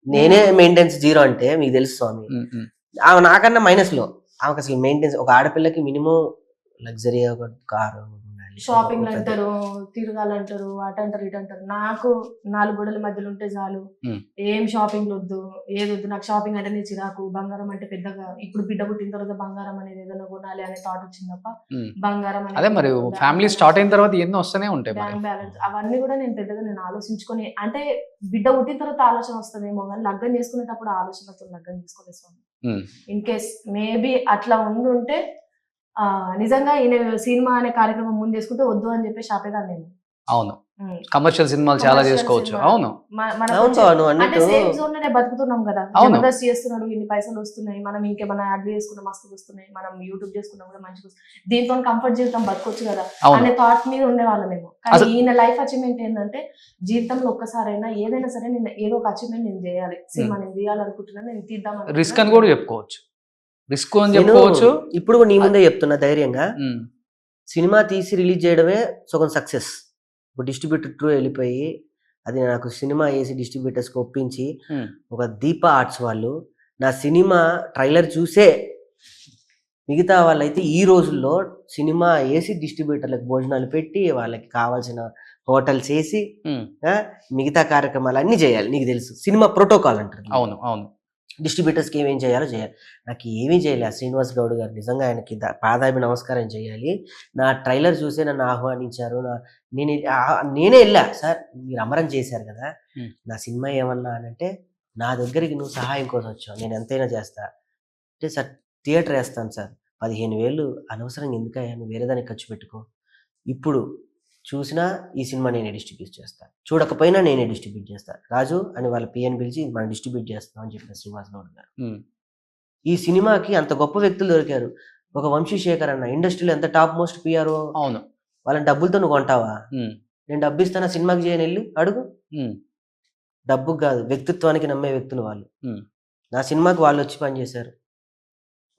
Speaker 4: నేనే మెయింటెనెన్స్ జీరో అంటే మీకు తెలుసు స్వామి. ఆమె నాకన్నా మైనస్ లో. ఆమెకు అసలు మెయింటెనెన్స్, ఒక ఆడపిల్లకి మినిమం లగ్జరీ ఒక కారు,
Speaker 3: షాపింగ్ అంటారు, తిరగాలంటారు, అటు అంటారు ఇటు అంటారు. నాకు 4 గోడల మధ్యలో ఉంటే చాలు, ఏం షాపింగ్ వద్దు, ఏది వద్దు. నాకు షాపింగ్ అంటే నేను చిరాకు. బంగారం అంటే పెద్దగా ఇప్పుడు బిడ్డ పుట్టిన తర్వాత బంగారం అనేది ఏదైనా కొనాలి అనే థాట్ వచ్చింది తప్ప బంగారం
Speaker 2: అదే మరి ఫ్యామిలీ స్టార్ట్ అయిన తర్వాత ఎన్నో వస్తూనే ఉంటాయి.
Speaker 3: బ్యాంక్ బ్యాలెన్స్ అవన్నీ కూడా నేను పెద్దగా ఆలోచించుకొని, అంటే బిడ్డ పుట్టిన తర్వాత ఆలోచన వస్తుందేమో కానీ లగ్గం చేసుకునేటప్పుడు ఆలోచనతో లగ్గం చేసుకోలేదు స్వామి. ఇన్ కేస్ మేబీ అట్లా ఉండుంటే నిజంగా ఈయన సినిమా అనే కార్యక్రమం ముందు చేసుకుంటే వద్దు అని చెప్పేసి ఆపేదాన్ని నేను.
Speaker 2: అవును, కమర్షియల్ సినిమాలు చాలా చేసుకోవచ్చు. అవును,
Speaker 3: అంటే సేఫ్ జోన్ లోనే బతుకుతున్నాం కదా. జబర్దస్త్ చేస్తున్నాడు, ఇన్ని పైసలు వస్తున్నాయి, మనం ఇంకేమైనా యాడ్ చేసుకున్న మస్తు వస్తున్నాయి, మనం యూట్యూబ్ చేసుకున్నా కూడా మంచిగా వస్తుంది, దీంతో కంఫర్ట్ జీవితం బతకొచ్చు కదా అనే థాట్ మీద ఉండేవాళ్ళమేమో. కానీ ఈయన లైఫ్ అచీవ్మెంట్ ఏంటంటే జీవితంలో ఒక్కసారైనా ఏదైనా సరే నేను ఏదో ఒక అచీవ్మెంట్ నేను చేయాలి, సినిమా నేను తీయాలనుకుంటున్నాను, నేను తీద్దాం.
Speaker 2: రిస్క్ అని కూడా చెప్పుకోవచ్చు, రిస్క్ అని చెప్పుకోవచ్చు.
Speaker 4: ఇప్పుడు నీ ముందే చెప్తున్నా ధైర్యంగా, సినిమా తీసి రిలీజ్ చేయడమే సగం సక్సెస్. ఇప్పుడు డిస్ట్రిబ్యూటర్ త్రూ వెళ్ళిపోయి అది నాకు సినిమా వేసి డిస్ట్రిబ్యూటర్స్కి ఒప్పించి ఒక దీప ఆర్ట్స్ వాళ్ళు నా సినిమా ట్రైలర్ చూసే మిగతా వాళ్ళైతే ఈ రోజుల్లో సినిమా వేసి డిస్ట్రిబ్యూటర్లకు భోజనాలు పెట్టి వాళ్ళకి కావాల్సిన హోటల్స్ వేసి మిగతా కార్యక్రమాలు అన్నీ చేయాలి. నీకు తెలుసు సినిమా ప్రోటోకాల్ అంటారు.
Speaker 2: అవును అవును,
Speaker 4: డిస్ట్రిబ్యూటర్స్కి ఏమేం చేయాలో చేయాలి. నాకు ఏమీ చేయలేదు శ్రీనివాస్ గౌడ్ గారు, నిజంగా ఆయనకి పాదాభి నమస్కారం చేయాలి. నా ట్రైలర్ చూసే నన్ను ఆహ్వానించారు. నేనే వెళ్ళా, సార్ మీరు అమరం చేశారు కదా, నా సినిమా ఏమన్నా అని అంటే నా దగ్గరికి నువ్వు సహాయం కోసం వచ్చావు, నేను ఎంతైనా చేస్తా. అంటే సార్ థియేటర్ వేస్తాను సార్, 15,000 అనవసరంగా ఎందుకయ్యా, నువ్వు వేరే దానికి ఖర్చు పెట్టుకో. ఇప్పుడు చూసినా ఈ సినిమా నేనే డిస్ట్రిబ్యూట్ చేస్తాను, చూడకపోయినా నేనే డిస్ట్రిబ్యూట్ చేస్తాను రాజు అని వాళ్ళ పిఎన్ పిలిచి మనం డిస్ట్రిబ్యూట్ చేస్తాం అని చెప్పిన శ్రీనివాస్ గౌడ్ గారు. ఈ సినిమాకి అంత గొప్ప వ్యక్తులు దొరికారు. ఒక వంశీశేఖర్ అన్న ఇండస్ట్రీలో ఎంత టాప్ మోస్ట్ పిఆర్ఓ.
Speaker 2: అవును.
Speaker 4: వాళ్ళని డబ్బులతో నువ్వు కొంటావా? నేను డబ్బు ఇస్తానా సినిమాకి చేయని వెళ్ళి అడుగు. డబ్బుకు కాదు, వ్యక్తిత్వానికి నమ్మే వ్యక్తులు వాళ్ళు. నా సినిమాకి వాళ్ళు వచ్చి పనిచేశారు.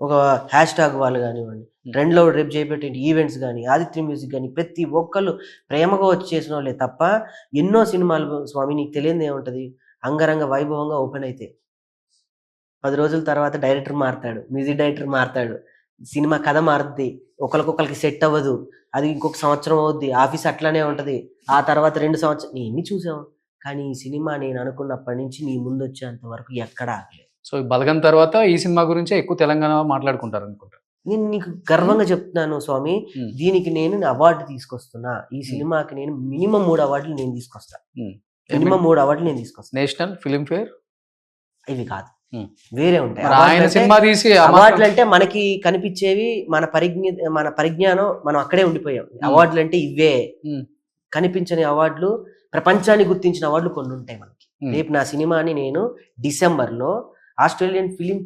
Speaker 4: ఒక హ్యాష్ ట్యాగ్ వాళ్ళు కానివ్వండి, ట్రెండ్లో రేపు చేపట్టే ఈవెంట్స్ కానీ, ఆదిత్య మ్యూజిక్ కానీ, ప్రతి ఒక్కళ్ళు ప్రేమగా వచ్చి చేసిన వాళ్ళే తప్ప ఎన్నో సినిమాలు స్వామి నీకు తెలియదు ఏముంటుంది, అంగరంగ వైభవంగా ఓపెన్ అయితే 10 రోజుల తర్వాత డైరెక్టర్ మారుతాడు, మ్యూజిక్ డైరెక్టర్ మారుతాడు, సినిమా కథ మారుద్ది, ఒకరికొకరికి సెట్ అవ్వదు, అది ఇంకొక సంవత్సరం అవుద్ది, ఆఫీస్ అట్లానే ఉంటుంది, ఆ తర్వాత 2 సంవత్సరం ఎన్ని చూసాం. కానీ ఈ సినిమా నేను అనుకున్నప్పటి నుంచి నీ ముందు వచ్చేంత వరకు ఎక్కడా ఆగలేదు.
Speaker 2: సో బలగం తర్వాత ఈ సినిమా గురించే ఎక్కువ తెలంగాణ మాట్లాడుకుంటారు అనుకుంటా.
Speaker 4: నేను నీకు గర్వంగా చెప్తున్నాను స్వామి, దీనికి నేను అవార్డు తీసుకొస్తున్నా. ఈ సినిమాకి నేను మినిమం 3 అవార్డులు నేను తీసుకొస్తా. మినిమం 3 అవార్డులు నేను తీసుకొస్తా.
Speaker 2: నేషనల్ ఫిల్మ్ ఫేర్
Speaker 4: ఇవి కాదు, వేరే ఉంటాయి. అవార్డులు అంటే మనకి కనిపించేవి, మన పరిజ్ఞానం మనం అక్కడే ఉండిపోయాం. అవార్డులు అంటే ఇవే కనిపించని అవార్డులు, ప్రపంచాన్ని గుర్తించిన అవార్డులు కొన్ని ఉంటాయి మనకి. రేపు నా సినిమాని నేను డిసెంబర్లో ఆస్ట్రేలియన్ ఫిలిం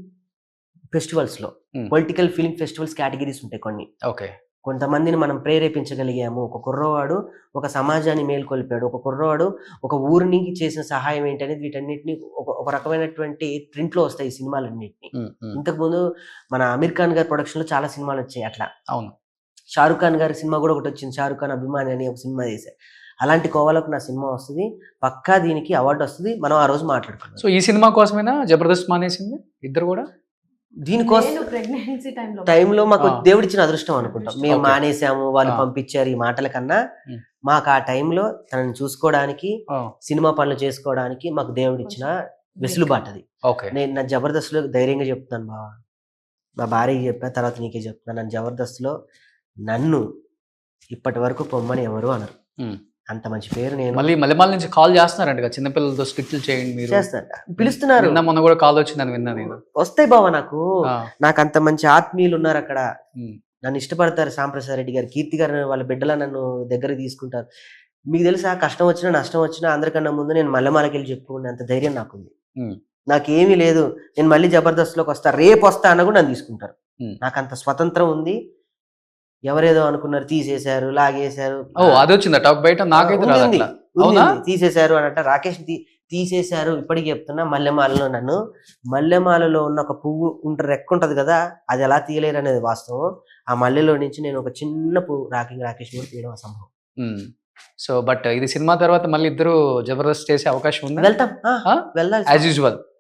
Speaker 4: ఫెస్టివల్స్ లో, పొలిటికల్ ఫిలిం ఫెస్టివల్స్ కేటగిరీస్ ఉంటాయి కొన్ని. కొంతమందిని మనం ప్రేరేపించగలిగాము. ఒక కుర్రవాడు ఒక సమాజాన్ని మేల్కొల్పాడు, ఒక కుర్రవాడు ఒక ఊరికి చేసిన సహాయం ఏంటి అనేది, వీటన్నిటిని ఒక రకమైనటువంటి ప్రింట్ లో వస్తాయి ఈ సినిమాలన్నింటినీ. ఇంతకుముందు మన అమీర్ ఖాన్ గారి ప్రొడక్షన్ లో చాలా సినిమాలు వచ్చాయి అట్లా. అవును, షారుఖ్ ఖాన్ గారి సినిమా కూడా ఒకటి వచ్చింది, షారుఖ్ ఖాన్ అభిమాని అని ఒక సినిమా చేశారు. అలాంటి కోవలకు నా సినిమా వస్తుంది, పక్కా దీనికి అవార్డు వస్తుంది. మనం ఆ రోజు మాట్లాడుకున్నాం.
Speaker 2: సో ఈ సినిమా కోసమైనా జబర్దస్త్ మానేసింది ఇద్దరు కూడా?
Speaker 4: దీనికోసం
Speaker 3: ప్రెగ్నెన్సీ
Speaker 4: టైంలో మాకు దేవుడిచ్చిన అదృష్టం అనుకుంటాం. మేము మానేసాము, వాళ్ళు పంపించారు, ఈ మాటల కన్నా మాకు ఆ టైంలో తనని చూసుకోవడానికి, సినిమా పనులు చేసుకోవడానికి మాకు దేవుడిచ్చిన వెసులుబాటు అది. నేను నా జబర్దస్త్ లో ధైర్యంగా చెప్తున్నాను బావా, మా భార్యకి చెప్పా, తర్వాత నీకే చెప్తున్నాను, నన్ను జబర్దస్త్ లో నన్ను ఇప్పటి వరకు పొమ్మని ఎవరు అనరు. అంత మంచి పేరు. నేను
Speaker 2: మళ్ళీ మల్లెమాల నుంచి కాల్ చేస్తున్నారంట, చిన్నపిల్లలతో స్కిట్లు చేయండి మీరు
Speaker 4: చేస్తాను, పిలుస్తున్నారు.
Speaker 2: మొన్న కూడా కాల్ వచ్చిందని విన్నా నేను.
Speaker 4: వస్తాయి బావా, నాకు అంత మంచి ఆత్మీయులు ఉన్నారు అక్కడ, నన్ను ఇష్టపడతారు. సాంప్రసాద్ రెడ్డి గారు, కీర్తి గారు, వాళ్ళ బిడ్డలా నన్ను దగ్గరికి తీసుకుంటారు. మీకు తెలుసా, కష్టం వచ్చినా నష్టం వచ్చినా అందరికన్నా ముందు నేను మల్లెమాలకి వెళ్ళి చెప్పుకునే అంత ధైర్యం నాకుంది. నాకేమీ లేదు, నేను మళ్ళీ జబర్దస్త్ లోకి వస్తా, రేపు వస్తా అన్న కూడా నన్ను తీసుకుంటారు. నాకు అంత స్వతంత్రం ఉంది. ఎవరేదో అనుకున్నారు, తీసేశారు, లాగేశారు.
Speaker 2: అది వచ్చిందా టాక్ బయట? నాకైతే
Speaker 4: తీసేశారు అన్నట్టు రాకేష్ తీసేశారు. ఇప్పటికి చెప్తున్నా, మల్లెమాలలో నన్ను, మల్లెమాలలో ఉన్న ఒక పువ్వు రెక్క ఉంటది కదా, అది ఎలా తీయలేరు అనేది వాస్తవం. ఆ మల్లెలో నుంచి నేను ఒక చిన్న పువ్వు రాకేష్ కూడా తీయడం అసంభవం.
Speaker 2: సో బట్ ఇది సినిమా తర్వాత మళ్ళీ ఇద్దరు జబర్దస్త్ చేసే అవకాశం ఉంది.
Speaker 4: వెళ్తాం, వెళ్ళాలి.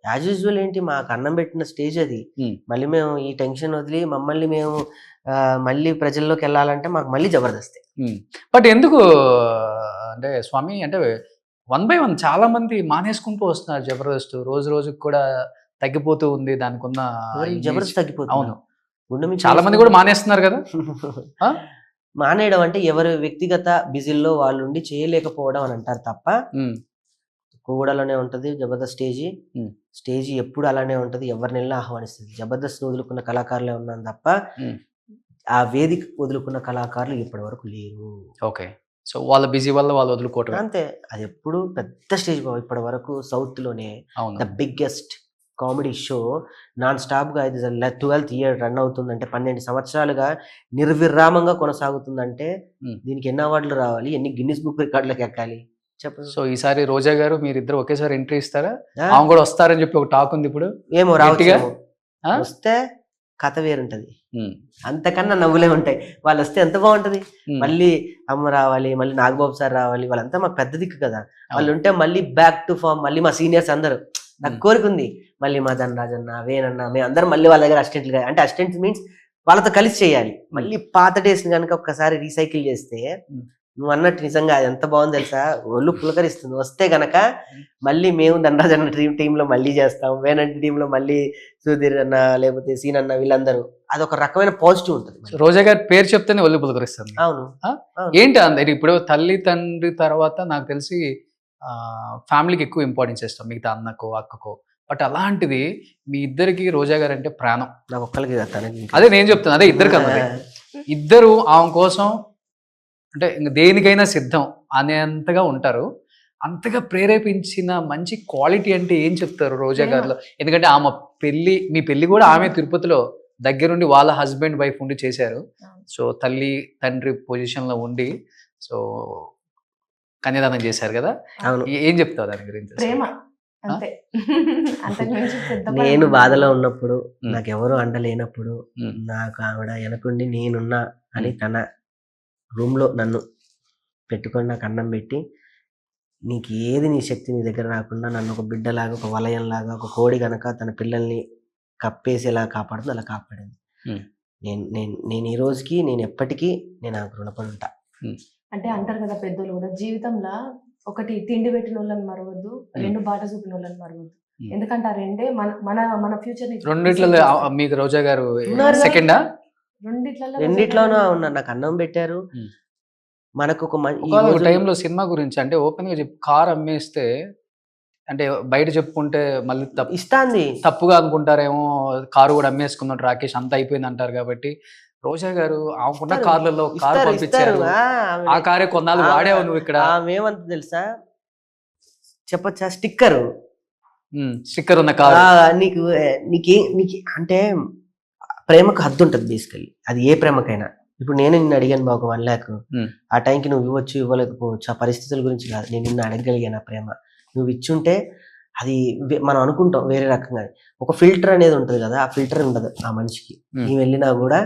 Speaker 4: యాజ్ యూజువల్ ఏంటి, మాకు అన్నం పెట్టిన స్టేజ్ అది. మళ్ళీ మేము ఈ టెన్షన్ వదిలి మమ్మల్ని మేము మళ్ళీ ప్రజల్లోకి వెళ్ళాలంటే మాకు మళ్ళీ జబర్దస్త్.
Speaker 2: బట్ ఎందుకు అంటే స్వామి, అంటే 1 by 1 చాలా మంది మానేసుకుంటూ వస్తున్నారు జబర్దస్త్, రోజు రోజుకి కూడా తగ్గిపోతూ ఉంది దానికి ఉన్న
Speaker 4: జబర్దస్త్ తగ్గిపోతుంది.
Speaker 2: అవును, చాలా మంది కూడా మానేస్తున్నారు కదా.
Speaker 4: మానేయడం అంటే ఎవరి వ్యక్తిగత బిజీల్లో వాళ్ళు ఉండి చేయలేకపోవడం అని అంటారు తప్ప, కూడలోనే ఉంటది జబర్దస్త్ స్టేజీ ఎప్పుడు అలానే ఉంటది, ఎవరిని వెళ్ళినా ఆహ్వానిస్తుంది. జబర్దస్త్ వదులుకున్న కళాకారులే ఉన్నాను తప్ప ఆ వేదిక వదులుకున్న కళాకారులు ఇప్పటి వరకు లేరు.
Speaker 2: ఓకే, సో వాళ్ళ బిజీ వల్ల వాళ్ళు వదులుకోవటం
Speaker 4: అంతే. అది ఎప్పుడు పెద్ద స్టేజ్ ఇప్పటి వరకు సౌత్ లోనే the biggest comedy show non stop గా ఇది 12th year రన్ అవుతుందంటే, 12 సంవత్సరాలుగా నిర్విరామంగా కొనసాగుతుందంటే దీనికి ఎన్ని అవార్డులు రావాలి, ఎన్ని గిన్నిస్ బుక్ రికార్డులకు ఎక్కాలి చెప్పండి.
Speaker 2: సో ఈసారి రోజా గారు మీరిద్దరు ఒకేసారి ఎంట్రీ ఇస్తారా? ఆమె కూడా వస్తారని చెప్పి ఒక టాక్ ఉంది ఇప్పుడు.
Speaker 4: ఏమో రావట్గా, వస్తే కథ వేరుంటది, అంతకన్నా నవ్వులే ఉంటాయి. వాళ్ళు వస్తే ఎంత బాగుంటది. మళ్ళీ అమ్మ రావాలి, మళ్ళీ నాగబాబు సార్ రావాలి, వాళ్ళంతా మాకు పెద్ద దిక్కు కదా. వాళ్ళు ఉంటే మళ్ళీ బ్యాక్ టు ఫామ్, మళ్ళీ మా సీనియర్స్ అందరూ, నాకు కోరికుంది మళ్ళీ మా ధనరాజన్న, వేనన్న, మేము అందరం మళ్ళీ వాళ్ళ దగ్గర అసిస్టెంట్లు, అంటే అసిస్టెంట్స్ మీన్స్ వాళ్ళతో కలిసి చేయాలి. మళ్ళీ పాత డేస్ కనుక ఒక్కసారి రీసైకిల్ చేస్తే, నువ్వు అన్నట్టు నిజంగా అది ఎంత బాగుంది తెలుసా, ఒళ్ళు పులకరిస్తుంది. వస్తే గనక మళ్ళీ మేము ధనరాజన్న టీంలో మళ్ళీ చేస్తాం, వేనంటి టీంలో మళ్ళీ సుధీర్ అన్న, లేకపోతే సీన్ అన్న, వీళ్ళందరూ, అదొక రకమైన పాజిటివ్ ఉంటుంది.
Speaker 2: రోజా గారి పేరు చెప్తేనే ఒళ్ళు పులకరిస్తుంది.
Speaker 4: అవును.
Speaker 2: ఏంటి అందరు ఇప్పుడు తల్లి తండ్రి తర్వాత నాకు తెలిసి ఫ్యామిలీకి ఎక్కువ ఇంపార్టెన్స్ ఇస్తాం, మిగతా అన్నకో అక్కకో. బట్ అలాంటిది మీ ఇద్దరికి రోజా గారు అంటే ప్రాణం.
Speaker 4: నాకు ఒక్కరికి కాదు, తనకి ఇంకా.
Speaker 2: అదే నేను చెప్తాను, అదే ఇద్దరికి అన్నది. ఇద్దరు ఆమె కోసం అంటే ఇంక దేనికైనా సిద్ధం అనేంతగా ఉంటారు. అంతగా ప్రేరేపించిన మంచి క్వాలిటీ అంటే ఏం చెప్తారు రోజా గారిలో? ఎందుకంటే ఆమె మీ పెళ్లి కూడా ఆమె తిరుపతిలో దగ్గరుండి వాళ్ళ హస్బెండ్ వైఫ్ ఉండి చేశారు. సో తల్లి తండ్రి పొజిషన్ లో ఉండి సో కన్యాదానం చేశారు కదా.
Speaker 4: అవును.
Speaker 2: ఏం చెప్తావు దాని గురించి?
Speaker 3: ప్రేమ అంతే. అంతకు మించి పెద్ద ప్రేమ
Speaker 4: నేను
Speaker 3: ఉండదు.
Speaker 4: బాధలో ఉన్నప్పుడు,
Speaker 2: ఉమ్.
Speaker 4: నాకు ఎవరు అండలేనప్పుడు,
Speaker 2: ఉమ్.
Speaker 4: నాకు ఆవిడ వెనకుండి నేనున్నా అని తన రూమ్ లో నన్ను పెట్టుకొని నాకు అన్నం పెట్టి, నీకు ఏది నీ శక్తి నీ దగ్గర రాకుండా నన్ను ఒక బిడ్డలాగా, ఒక వలయంలాగా, ఒక కోడి గనక తన పిల్లల్ని కప్పేసి ఎలా కాపాడుతుందో అలా కాపాడింది.
Speaker 2: ఉమ్.
Speaker 4: నేను ఈ రోజుకి నేను ఎప్పటికీ నేను నాకు రుణపడి ఉంటా.
Speaker 3: అంటే అంటారు కదా పెద్దోళ్ళు కూడా, జీవితంలో ఒకటి తిండి పెట్టిన వాళ్ళని మరవద్దు, రెండు బాట చూపిన వాళ్ళని మరవద్దు. ఎందుకంటే ఆ రెండే మన మన మన ఫ్యూచర్ ని
Speaker 2: రెండిట్లలో మీకు రోజా గారు
Speaker 4: ఉన్నారు.
Speaker 2: సెకండా?
Speaker 4: రెండిట్లోనూ ఉన్నా, నాకు అన్నం పెట్టారు.
Speaker 2: ఉమ్.
Speaker 4: మనకు ఒక
Speaker 2: ఒక టైంలో సినిమా గురించి అంటే ఓపెన్ గా చెప్పి కార్ అమ్మేస్తే అంటే బయట చెప్పుకుంటే మళ్ళీ
Speaker 4: ఇస్తాంది.
Speaker 2: తప్పుగా అనుకుంటారేమో, కారు కూడా అమ్మేసుకున్నాడు రాకేష్, అంత అయిపోయింది అంటారు. కాబట్టి రోజా గారు ఆమెకున్న కార్లలో కారు పంపించారు. ఆ కారే కొన్నాళ్ళు వాడేవు నువ్వు ఇక్కడ.
Speaker 4: ఏమంత తెలుసా చెప్పచ్చా, స్టిక్కర్
Speaker 2: స్టిక్కర్ ఉన్న కారు.
Speaker 4: నీకు అంటే ప్రేమకు హద్దు ఉంటుంది బేసికలీ, అది ఏ ప్రేమకైనా. ఇప్పుడు నేను నిన్ను అడిగాను బాగా 1 lakh, ఆ టైంకి నువ్వు ఇవ్వచ్చు ఇవ్వలేకపోవచ్చు, ఆ పరిస్థితుల గురించి కాదు. నేను నిన్ను అడగగలిగాను ఆ ప్రేమ, నువ్వు ఇచ్చుంటే అది మనం అనుకుంటాం వేరే రకంగా. ఒక ఫిల్టర్ అనేది ఉంటుంది కదా, ఆ ఫిల్టర్ ఉండదు ఆ మనిషికి. నేను వెళ్ళినా కూడా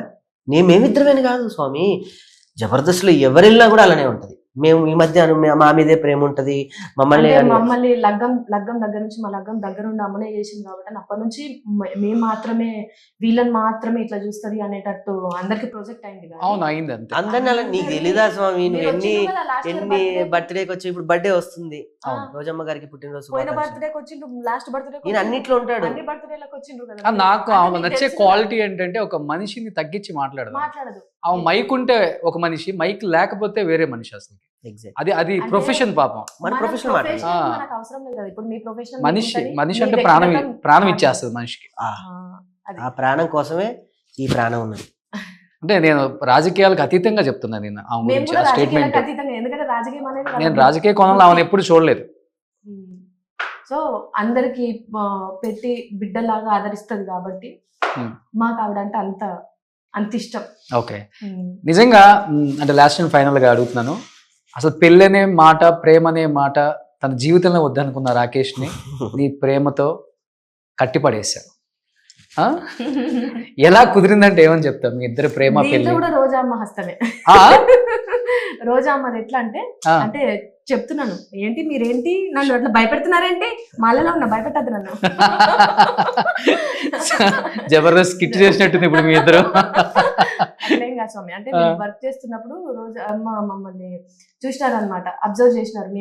Speaker 4: మేమిద్దరమేని కాదు స్వామి, జబర్దస్త్లో ఎవరు వెళ్ళినా కూడా అలానే ఉంటది. మేము ఈ మధ్య మా మీదే ప్రేమ ఉంటది. మమ్మల్ని
Speaker 3: లగ్గం దగ్గర నుంచి మా లగ్గం దగ్గర ఉండి అమ్మనే చేసింది కాబట్టి అప్పటి నుంచి మేము మాత్రమే వీళ్ళని మాత్రమే ఇట్లా చూస్తుంది అనేటట్టు అందరికి ప్రాజెక్ట్ అయింది.
Speaker 2: అవును అయింది అంతే.
Speaker 4: అందరిని అలా నీకు తెలీదా స్వామి? నువ్వు ఎన్ని బర్త్డేకి వచ్చి, ఇప్పుడు బర్త్డే వస్తుంది, రోజమ్మ గారికి పుట్టినరోజు,
Speaker 3: పోయిన బర్త్డేకి వచ్చిండ్రు, లాస్ట్ బర్త్డే
Speaker 4: నేను అన్నిట్లో ఉంటాడు.
Speaker 3: అన్ని బర్త్డేలకు వచ్చిండ్రు కదా.
Speaker 2: నాకు ఆమె నచ్చే క్వాలిటీ ఏంటంటే ఒక మనిషిని తగ్గించి మాట్లాడదు. ఆమె మైక్ ఉంటే ఒక మనిషి, మైక్ లేకపోతే వేరే మనిషి. అసలు అది ప్రొఫెషన్. పాపం
Speaker 4: మన ప్రొఫెషన్
Speaker 2: మనిషి అంటే ప్రాణం ఇచ్చేస్తుంది మనిషికి.
Speaker 4: ఆ ప్రాణం కోసమే ఈ ప్రాణం ఉన్నది.
Speaker 2: అంటే నేను రాజకీయాలకు అతీతంగా చెప్తున్నా నేను ఆమె గురించి ఆ స్టేట్మెంట్. నేను రాజకీయ కోణంలో ఆమెను ఎప్పుడు చూడలేదు.
Speaker 3: సో అందరికి పెట్టి బిడ్డలాగా ఆదరిస్తుంది కాబట్టి మాకు ఆవిడంటే అంత ఇష్టం.
Speaker 2: ఓకే, నిజంగా అంటే లాస్ట్ అండ్ ఫైనల్ గా అడుగుతున్నాను, అసలు పెళ్ళి అనే మాట, ప్రేమ అనే మాట తన జీవితంలో వద్దనుకున్న రాకేష్ ని నీ ప్రేమతో కట్టిపడేశావు. ఎలా కుదిరిందంటే ఏమని చెప్తావు? మీ ఇద్దరు ప్రేమ పెళ్లి
Speaker 3: కూడా రోజామ్మ హస్తమే. రోజామ్మది ఎట్లా అంటే చెప్తున్నాను, ఏంటి మీరేంటి నన్ను అట్లా భయపెడుతున్నారేంటి? మాలలో ఉన్నా, భయపెట్టద్దు నన్ను.
Speaker 2: జబర్దస్త్ కిట్ చేసినట్టుంది ఇప్పుడు మీ ఇద్దరు.
Speaker 3: అట్లేం కాదు స్వామి, అంటే మేము వర్క్ చేస్తున్నప్పుడు రోజు అమ్మ మమ్మల్ని చూసినారనమాట, అబ్జర్వ్ చేసినారు. మీ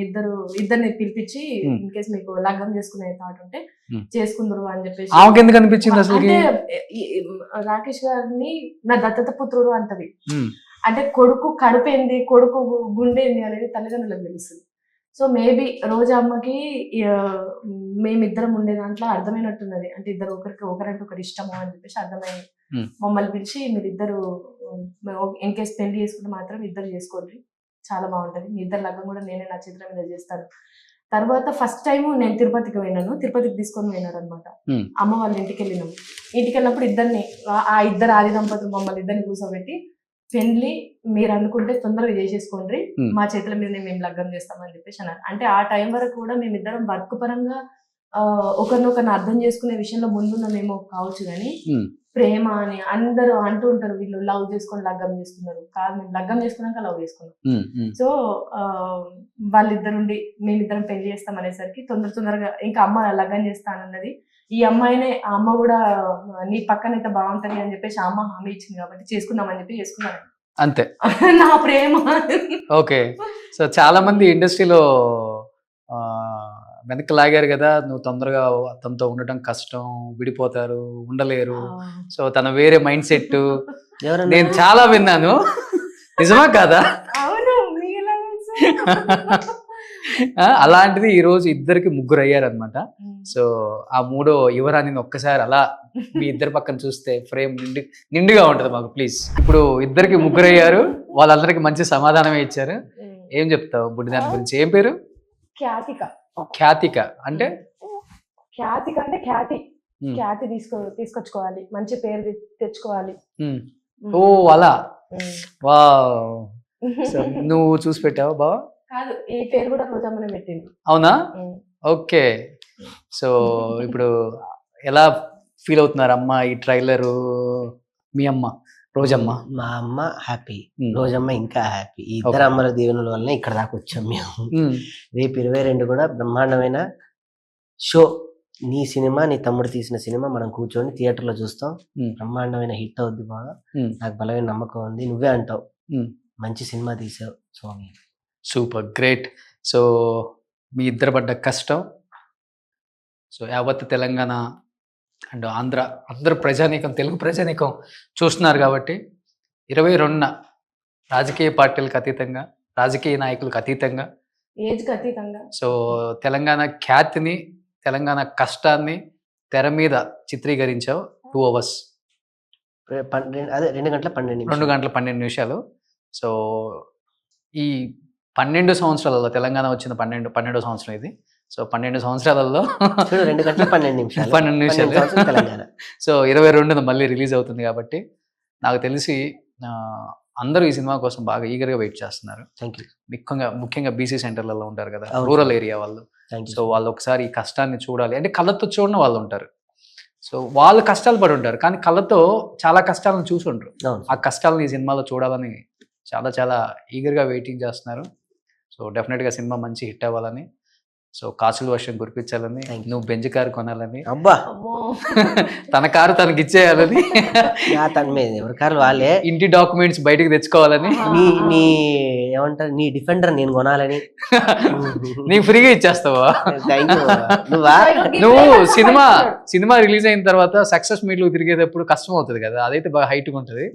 Speaker 3: ఇద్దరిని పిలిపించి ఇన్ కేసు మీకు లగ్నం చేసుకునే థాట్ ఉంటే చేసుకుందరు అని చెప్పేసి.
Speaker 2: ఆమెకి ఎందుకు అనిపించింది అసలు?
Speaker 3: అంటే రాకేష్ గారిని నా దత్తత పుత్రుడు అంటది. అంటే కొడుకు కడుపేంది, కొడుకు గుండేంది అనేది తల్లిదండ్రులకు తెలుస్తుంది. సో మేబీ రోజా అమ్మకి మేమిద్దరం ఉండే దాంట్లో అర్థమైనట్టున్నది. అంటే ఇద్దరు ఒకరంటే ఒకరు ఇష్టము అని చెప్పేసి అర్థమైంది. మమ్మల్ని పిలిచి మీరిద్దరు ఇన్ కేసు పెళ్లి చేసుకుంటే మాత్రం ఇద్దరు చేసుకోండి, చాలా బాగుంటది, మీ ఇద్దరు లగ్గం కూడా నేనే నా చిత్రం మీద చేస్తాను. తర్వాత ఫస్ట్ టైం నేను తిరుపతికి పోయినాను, తిరుపతికి తీసుకొని పోయినారు అనమాట. అమ్మ వాళ్ళ ఇంటికి వెళ్ళినాము. ఇంటికి వెళ్ళినప్పుడు ఆ ఇద్దరు ఆది దంపతులు మమ్మల్ని ఇద్దరిని కూర్చోబెట్టి, పెళ్లి మీరు అనుకుంటే తొందరగా చేసేసుకోండి, మా చేతుల మీదనే మేము లగ్గం చేస్తామని చెప్పేసి అన్నారు. అంటే ఆ టైం వరకు కూడా మేమిద్దరం వర్క్ పరంగా ఒకరినొకరిని అర్థం చేసుకునే విషయంలో ముందున్నామేమో కావచ్చు, కానీ ప్రేమ అని అందరూ అంటూ ఉంటారు, వీళ్ళు లవ్ చేసుకొని లగ్గం చేసుకున్నారు. కాదు, మేము లగ్గం చేసుకున్నాక లవ్ చేసుకున్నాం. సో వాళ్ళిద్దరుండి మేమిద్దరం పెళ్లి చేస్తాం అనేసరికి తొందరగా ఇంకా అమ్మ లగ్గం చేస్తానన్నది. ఈ అమ్మాయినే, ఆ అమ్మ కూడా నీ పక్కనైతే బాగుంటది అని చెప్పేసి ఆ అమ్మ హామీ ఇచ్చింది కాబట్టి చేసుకుందామని చెప్పి చేసుకున్నాను
Speaker 2: అంతే.
Speaker 3: నా ప్రేమ.
Speaker 2: ఓకే, సో చాలా మంది ఇండస్ట్రీలో వెనక్కి లాగారు కదా, నువ్వు తొందరగా తనతో ఉండటం కష్టం, విడిపోతారు, ఉండలేరు, సో తన వేరే మైండ్ సెట్ నేను చాలా విన్నాను. నిజమా కాదా?
Speaker 3: అవును,
Speaker 2: అలాంటిది ఈ రోజు ఇద్దరికి ముగ్గురు అయ్యారనమాట. సో ఆ మూడో యువరాణిని ఒక్కసారి అలా మీ ఇద్దరు పక్కన చూస్తే ఫ్రేమ్ నిండుగా ఉంటది మాకు ప్లీజ్. ఇప్పుడు ఇద్దరికి ముగ్గురు అయ్యారు, వాళ్ళందరికి మంచి సమాధానమే ఇచ్చారు. ఏం చెప్తావు బుడ్డి దాని గురించి? ఏం పేరు?
Speaker 3: ఖ్యాతిక.
Speaker 2: ఖ్యాతిక అంటే
Speaker 3: ఖ్యాతిక అంటే ఖ్యాతి తీసుకొచ్చుకోవాలి, మంచి పేరు తెచ్చుకోవాలి.
Speaker 2: ఓ అలా వా. సో నువ్వు చూసి పెట్టావా బావా?
Speaker 3: కాదు, ఈ పేరు కూడా రోజమ్మనే పెట్టింది.
Speaker 2: అవునా? ఓకే. సో ఇప్పుడు ఎలా ఫీల్ అవుతున్నారు అమ్మ ఈ ట్రైలరు? మీ అమ్మ రోజమ్మ?
Speaker 4: మా అమ్మ హ్యాపీ, రోజమ్మ ఇంకా హ్యాపీ. ఈ ఇద్దరు అమ్మల దీవెనల వల్ల ఇక్కడ దాకా వచ్చాం మేము. రేపు 22 కూడా బ్రహ్మాండమైన షో. నీ సినిమా, నీ తమ్ముడు తీసిన సినిమా మనం కూర్చొని థియేటర్లో చూస్తాం. బ్రహ్మాండమైన హిట్ అవుద్ది బాగా. నాకు బలమైన నమ్మకం ఉంది. నువ్వే అంటావు మంచి సినిమా తీసావు స్వామి.
Speaker 2: Super great. సో మీ ఇద్దరు పడ్డ కష్టం సో యావత్ తెలంగాణ అండ్ ఆంధ్ర అందరు ప్రజానీకం, తెలుగు ప్రజానీకం చూస్తున్నారు కాబట్టి 22న రాజకీయ పార్టీలకు అతీతంగా, రాజకీయ నాయకులకు అతీతంగా,
Speaker 3: ఏజ్కి అతీతంగా
Speaker 2: సో తెలంగాణ ఖ్యాతిని, తెలంగాణ కష్టాన్ని తెర మీద చిత్రీకరించావు 2 hours.
Speaker 4: అదే 2 గంటల 12
Speaker 2: నిమిషాలు. సో ఈ 12 సంవత్సరాలలో తెలంగాణ వచ్చిన 12వ సంవత్సరం ఇది. సో 12 సంవత్సరాలలో
Speaker 4: 2 గంటల 12 నిమిషాలు తెలంగాణ.
Speaker 2: సో 22న మళ్ళీ రిలీజ్ అవుతుంది కాబట్టి నాకు తెలిసి అందరూ ఈ సినిమా కోసం బాగా ఈగర్గా వెయిట్ చేస్తున్నారు. ముఖ్యంగా బీసీ సెంటర్లలో ఉంటారు కదా, రూరల్ ఏరియా వాళ్ళు. సో వాళ్ళు ఒకసారి ఈ కష్టాన్ని చూడాలి అంటే కళ్ళతో చూడని వాళ్ళు ఉంటారు. సో వాళ్ళు కష్టాలు పడి ఉంటారు కానీ కళ్ళతో చాలా కష్టాలను చూసి ఉంటారు. ఆ కష్టాలను ఈ సినిమాలో చూడాలని చాలా చాలా ఈగర్గా వెయిటింగ్ చేస్తున్నారు. సో డెఫినెట్గా సినిమా మంచి హిట్ అవ్వాలని, సో కాసుల వర్షం కురిపించాలని, నువ్వు బెంజ్ కారు కొనాలని,
Speaker 4: అబ్బా
Speaker 2: తన కారు తనకి ఇచ్చేయాలని,
Speaker 4: ఎవరి కారు వాళ్ళే,
Speaker 2: ఇంటి డాక్యుమెంట్స్ బయటకు తెచ్చుకోవాలని,
Speaker 4: నీ ఏమంటారు నీ డిఫెండర్ నేను కొనాలని.
Speaker 2: నీ ఫ్రీగా ఇచ్చేస్తావా? నువ్వు సినిమా రిలీజ్ అయిన తర్వాత సక్సెస్ మీట్లు తిరిగేటప్పుడు కష్టం అవుతుంది కదా, అదైతే బాగా హైట్ ఉంటుంది.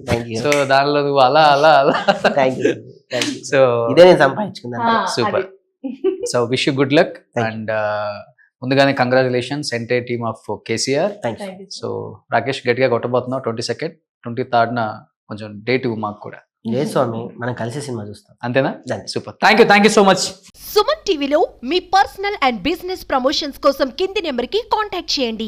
Speaker 2: సో దానిలో నువ్వు అలా అలా అలా సో
Speaker 4: ఇదే నేను సంపాదించుకున్నాను.
Speaker 2: Super. So wish you good luck and ముందుగానే congratulations entire team of KCR. So Rakesh గట్టిగా కొట్టబోతున్నావు 22nd, 23rd కొంచెం డేట్ మాకు కూడా.
Speaker 4: లేదు స్వామి, మనం కలిసి సినిమా చూస్తాం.
Speaker 2: అంతేనా? Super. Thank you so much.
Speaker 1: Suman టీవీలో మీ పర్సనల్ అండ్ బిజినెస్ ప్రమోషన్స్ కోసం కింది నెంబర్కి కాంటాక్ట్ చేయండి.